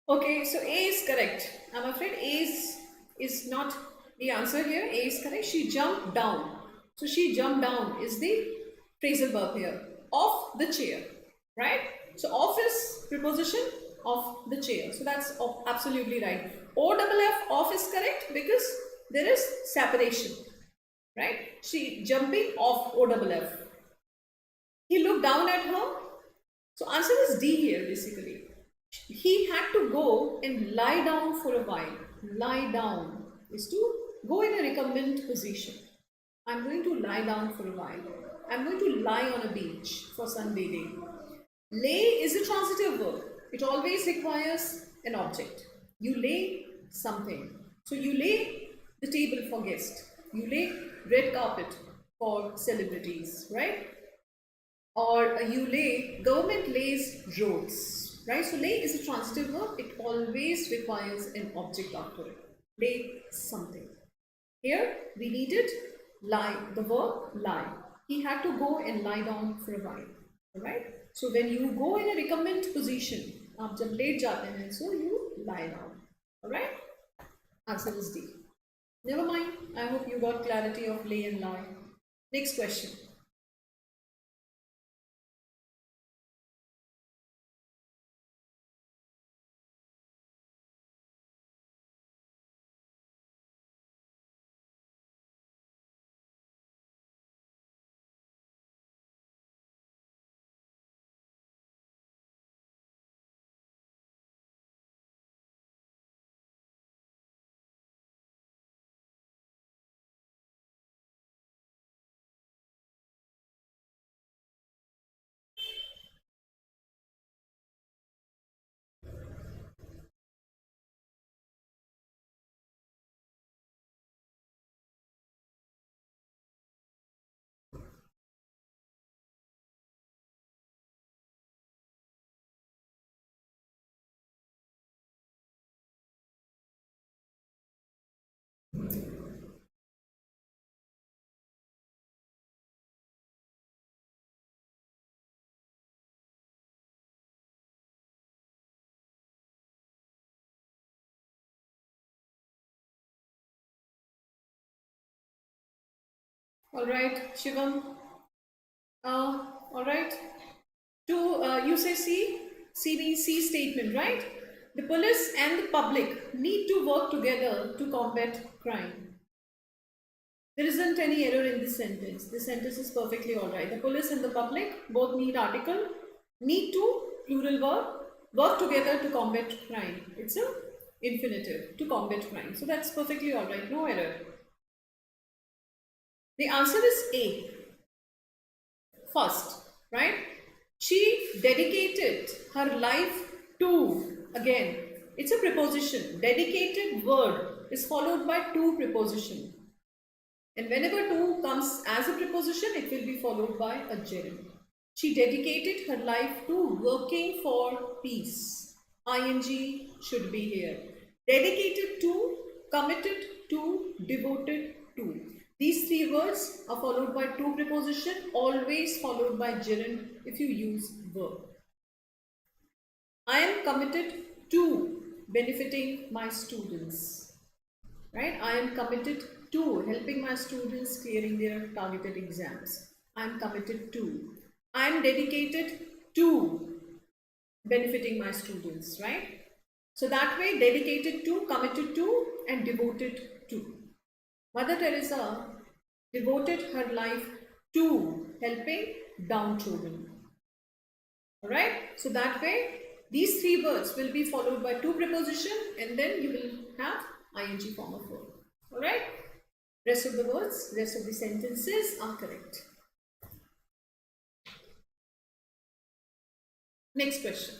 Speaker 1: Okay, so A is correct. I'm afraid is not the answer here. A is correct. She jumped down. So she jumped down is the phrasal verb here. Off the chair, right? So off is preposition of the chair. So that's absolutely right. OFF off is correct because there is separation, right? She jumping off OFF. He looked down at her. So answer is D here basically. He had to go and lie down for a while. Lie down is to go in a recumbent position. I'm going to lie down for a while. I'm going to lie on a beach for sunbathing. Lay is a transitive verb. It always requires an object. You lay something. So you lay the table for guests. You lay red carpet for celebrities, right? Or you lay, government lays roads, right? So lay is a transitive verb. It always requires an object after it. Lay something. Here we needed lie, the verb lie. He had to go and lie down for a while, all right? So when you go in a recumbent position, आप जब late जाते हैं, so you lie down, all right? Answer is D. Never mind. I hope you got clarity of lay and lie. Next question. All right, Shivam. All right. You say C means C statement, right? The police and the public need to work together to combat crime. There isn't any error in this sentence. This sentence is perfectly all right. The police and the public both need article, need to, plural verb, work together to combat crime. It's a infinitive, to combat crime. So that's perfectly all right, no error. The answer is A, first, right? She dedicated her life to, again, it's a preposition. Dedicated word is followed by to preposition. And whenever to comes as a preposition, it will be followed by a gerund. She dedicated her life to working for peace. ING should be here. Dedicated to, committed to, devoted to. These three words are followed by to preposition, always followed by gerund if you use verb. I am committed to benefiting my students. Right? I am committed to helping my students clearing their targeted exams. I am committed to. I am dedicated to benefiting my students, right? So that way, dedicated to, committed to, and devoted to. Mother Teresa devoted her life to helping downtrodden. Alright? So that way, these three words will be followed by to preposition and then you will have ing form of verb. Alright? Rest of the words, rest of the sentences are correct. Next question.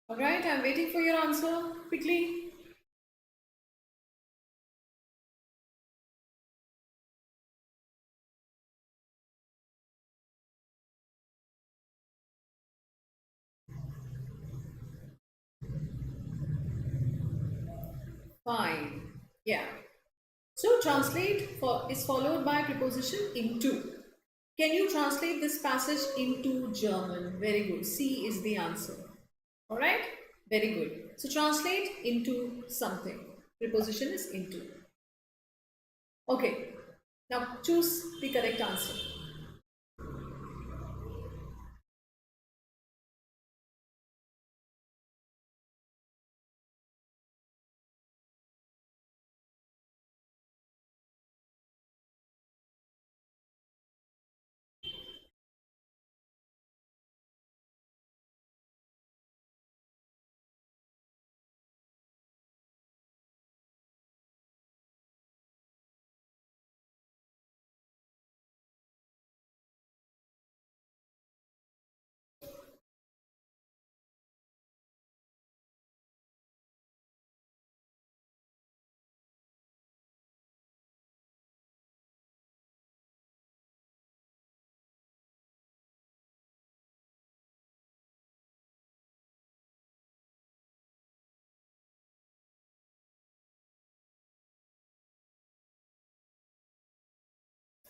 Speaker 1: Alright, I'm waiting for your answer quickly. Fine. Yeah. So translate is followed by preposition into. Can you translate this passage into German? Very good. C is the answer. Alright? Very good. So translate into something. Preposition is into. Okay. Now choose the correct answer.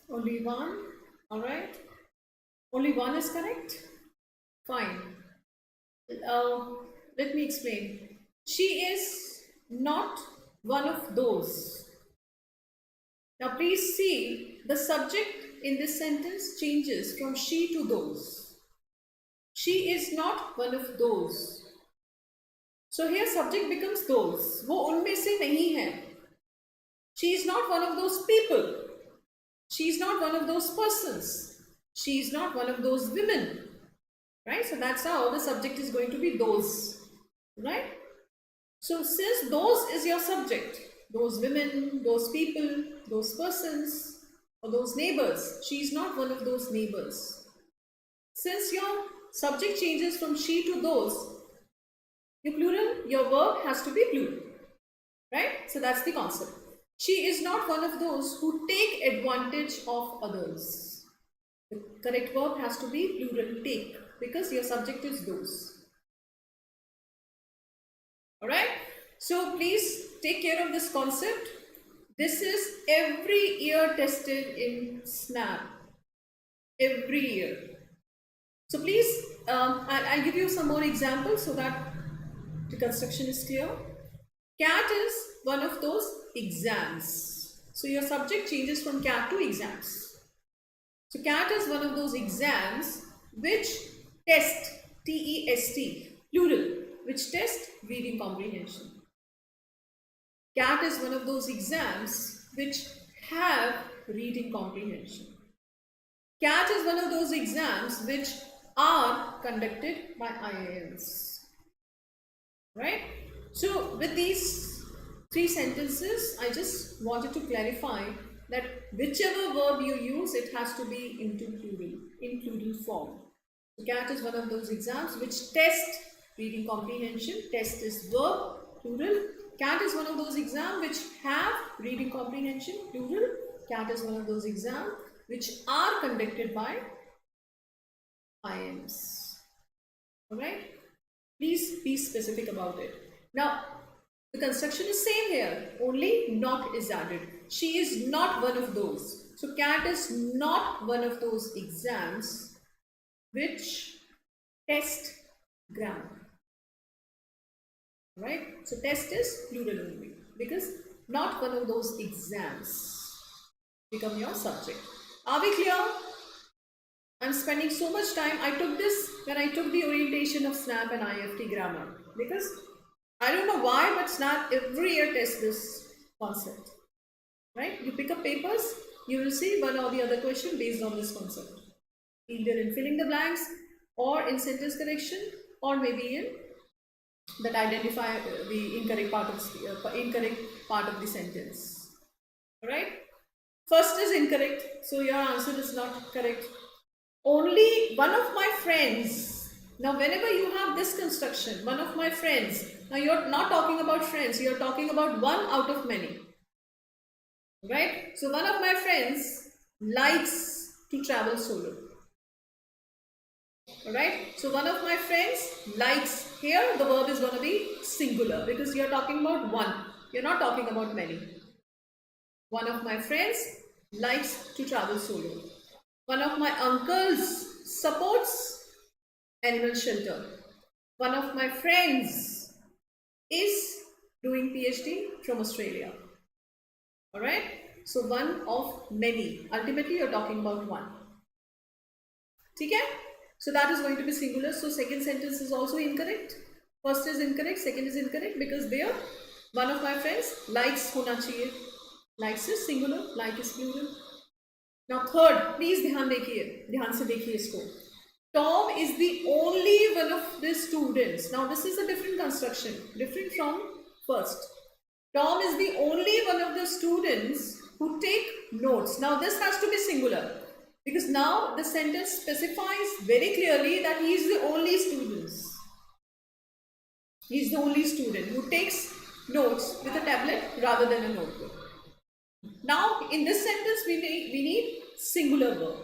Speaker 1: Only one. Alright. Only one is correct? Fine. Uh, Let me explain. She is not one of those. Now please see the subject in this sentence changes from she to those. She is not one of those. So here subject becomes those. वो उनमें से नहीं है. She is not one of those people. She is not one of those persons. She is not one of those women. Right? So that's how the subject is going to be those. Right? So since those is your subject, those women, those people, those persons, or those neighbors. She is not one of those neighbors. Since your subject changes from she to those, your plural, your verb has to be plural, right? So that's the concept. She is not one of those who take advantage of others. The correct verb has to be plural take, because your subject is those. All right, so please take care of this concept. This is every year tested in SNAP, every year. So please, I'll give you some more examples so that the construction is clear. CAT is one of those exams. So your subject changes from CAT to exams. So CAT is one of those exams which test, T-E-S-T, plural, which test reading comprehension. CAT is one of those exams which have reading comprehension. CAT is one of those exams which are conducted by IIMs. Right? So with these three sentences, I just wanted to clarify that whichever verb you use, it has to be into plural, in plural form. So CAT is one of those exams which test reading comprehension. Test is verb, plural. CAT is one of those exams which have reading comprehension, plural. CAT is one of those exams which are conducted by IIMs. Alright? Please be specific about it. Now, the construction is same here, only not is added. She is not one of those. So CAT is not one of those exams which test grammar. Right? So test is plural only, because not one of those exams become your subject. Are we clear? I'm spending so much time. I took this when I took the orientation of SNAP and IIFT grammar, because I don't know why, but SNAP every year tests this concept. Right? You pick up papers, you will see one or the other question based on this concept, either in filling the blanks, or in sentence correction, or maybe in that identify the incorrect part of the sentence. Right? First is incorrect, so your answer is not correct. Only one of my friends. Now whenever you have this construction, one of my friends, now you're not talking about friends, you're talking about one out of many. Right? So one of my friends likes to travel solo. Alright? So one of my friends likes, here the verb is going to be singular, because you're talking about one. You're not talking about many. One of my friends likes to travel solo. One of my uncles supports animal shelter. One of my friends is doing PhD from Australia. Alright? So one of many. Ultimately you're talking about one. Okay? So that is going to be singular. So second sentence is also incorrect. First is incorrect, second is incorrect, because there one of my friends likes hona chahiye. Likes is singular, like is plural. Now third, please ध्यान से देखिए इसको. Tom is the only one of the students. Now this is a different construction, different from first. Tom is the only one of the students who take notes. Now this has to be singular, because now the sentence specifies very clearly that he is the only student. He is the only student who takes notes with a tablet rather than a notebook. Now in this sentence we need singular verb.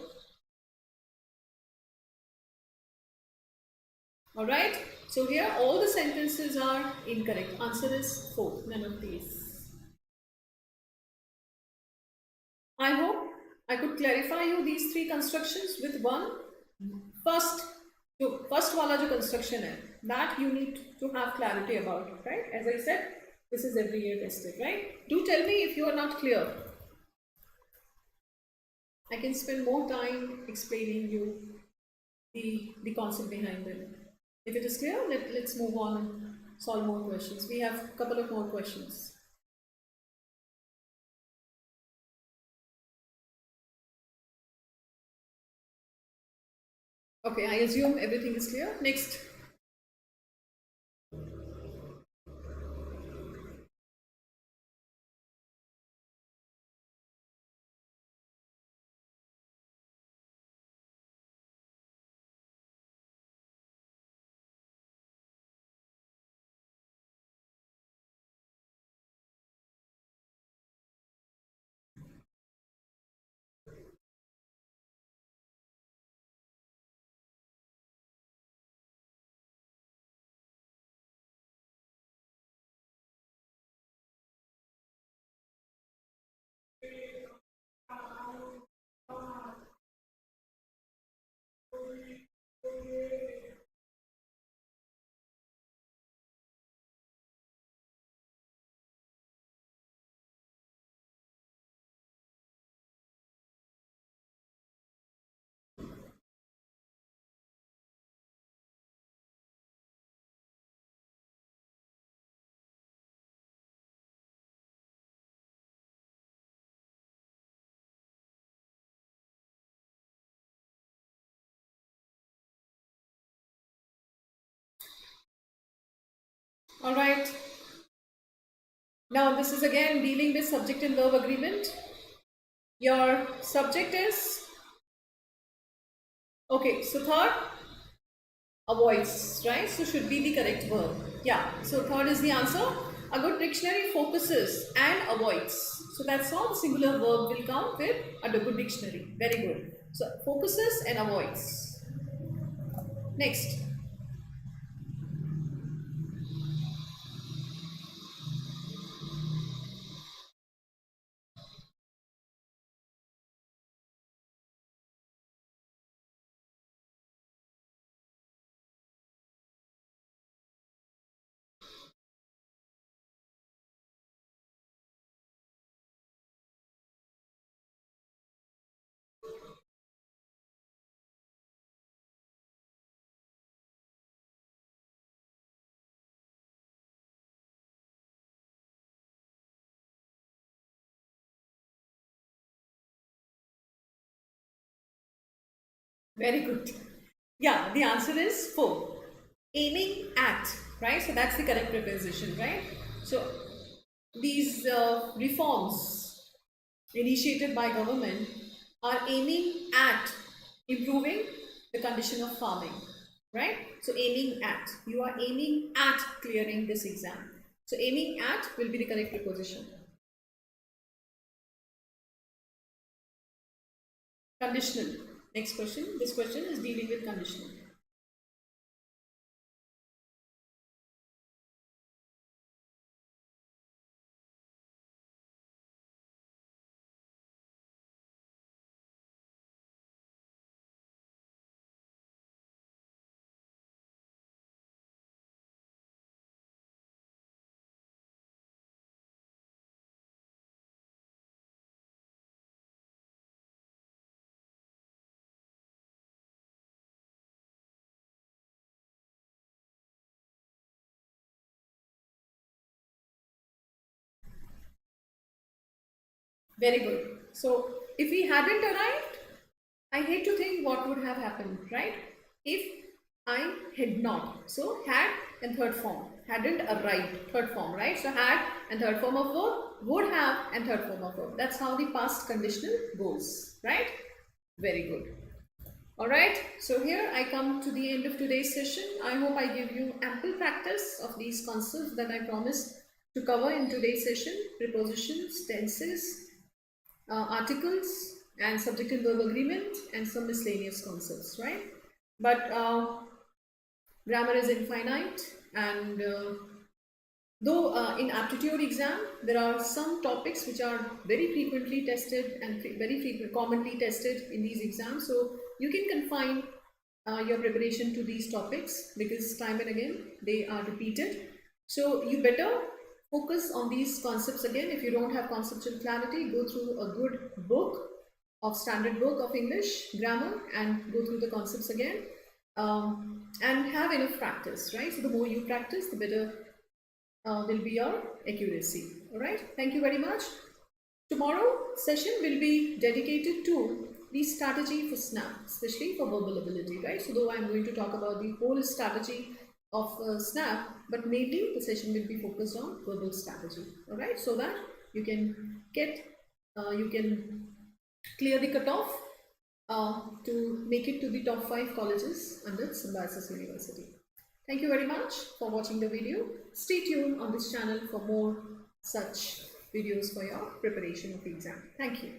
Speaker 1: Alright, so here all the sentences are incorrect. Answer is 4, none of these. I hope I could clarify you these three constructions with one. First wala jo construction hai, that you need to have clarity about, right? As I said, this is every year tested, right? Do tell me if you are not clear. I can spend more time explaining you the concept behind them. If it is clear, let's move on and solve more questions. We have a couple of more questions. Okay, I assume everything is clear. Next. All right. Now, this is again dealing with subject and verb agreement. Your subject is, okay, so third, avoids, right? So should be the correct verb. Yeah, so third is the answer. A good dictionary focuses and avoids. So that's how the singular verb will come with a good dictionary. Very good. So focuses and avoids. Next. Very good. Yeah, the answer is for. Aiming at, right? So that's the correct preposition, right? So these reforms initiated by government are aiming at improving the condition of farming, right? So aiming at, you are aiming at clearing this exam. So aiming at will be the correct preposition. Conditional. Next question. This question is dealing with conditional. Very good. So if we hadn't arrived, I hate to think what would have happened, right? If I had not. So had and third form. Hadn't arrived, third form, right? So had and third form of verb, would have and third form of verb. That's how the past conditional goes, right? Very good. Alright, so here I come to the end of today's session. I hope I give you ample practice of these concepts that I promised to cover in today's session. Prepositions, tenses, articles, and subject and verb agreement, and some miscellaneous concepts, right? But grammar is infinite, and though in aptitude exam there are some topics which are very frequently tested and commonly tested in these exams, so you can confine your preparation to these topics because time and again they are repeated. So you better focus on these concepts again. If you don't have conceptual clarity, go through a good book of standard book of English grammar and go through the concepts again, and have enough practice, right? So the more you practice, the better will be your accuracy. All right, thank you very much. Tomorrow session will be dedicated to the strategy for SNAP, especially for verbal ability, right? So though I'm going to talk about the whole strategy of SNAP, but mainly the session will be focused on verbal strategy, all right? So that you can get, you can clear the cutoff to make it to the top 5 colleges under Symbiosis University. Thank you very much for watching the video. Stay tuned on this channel for more such videos for your preparation of the exam. Thank you.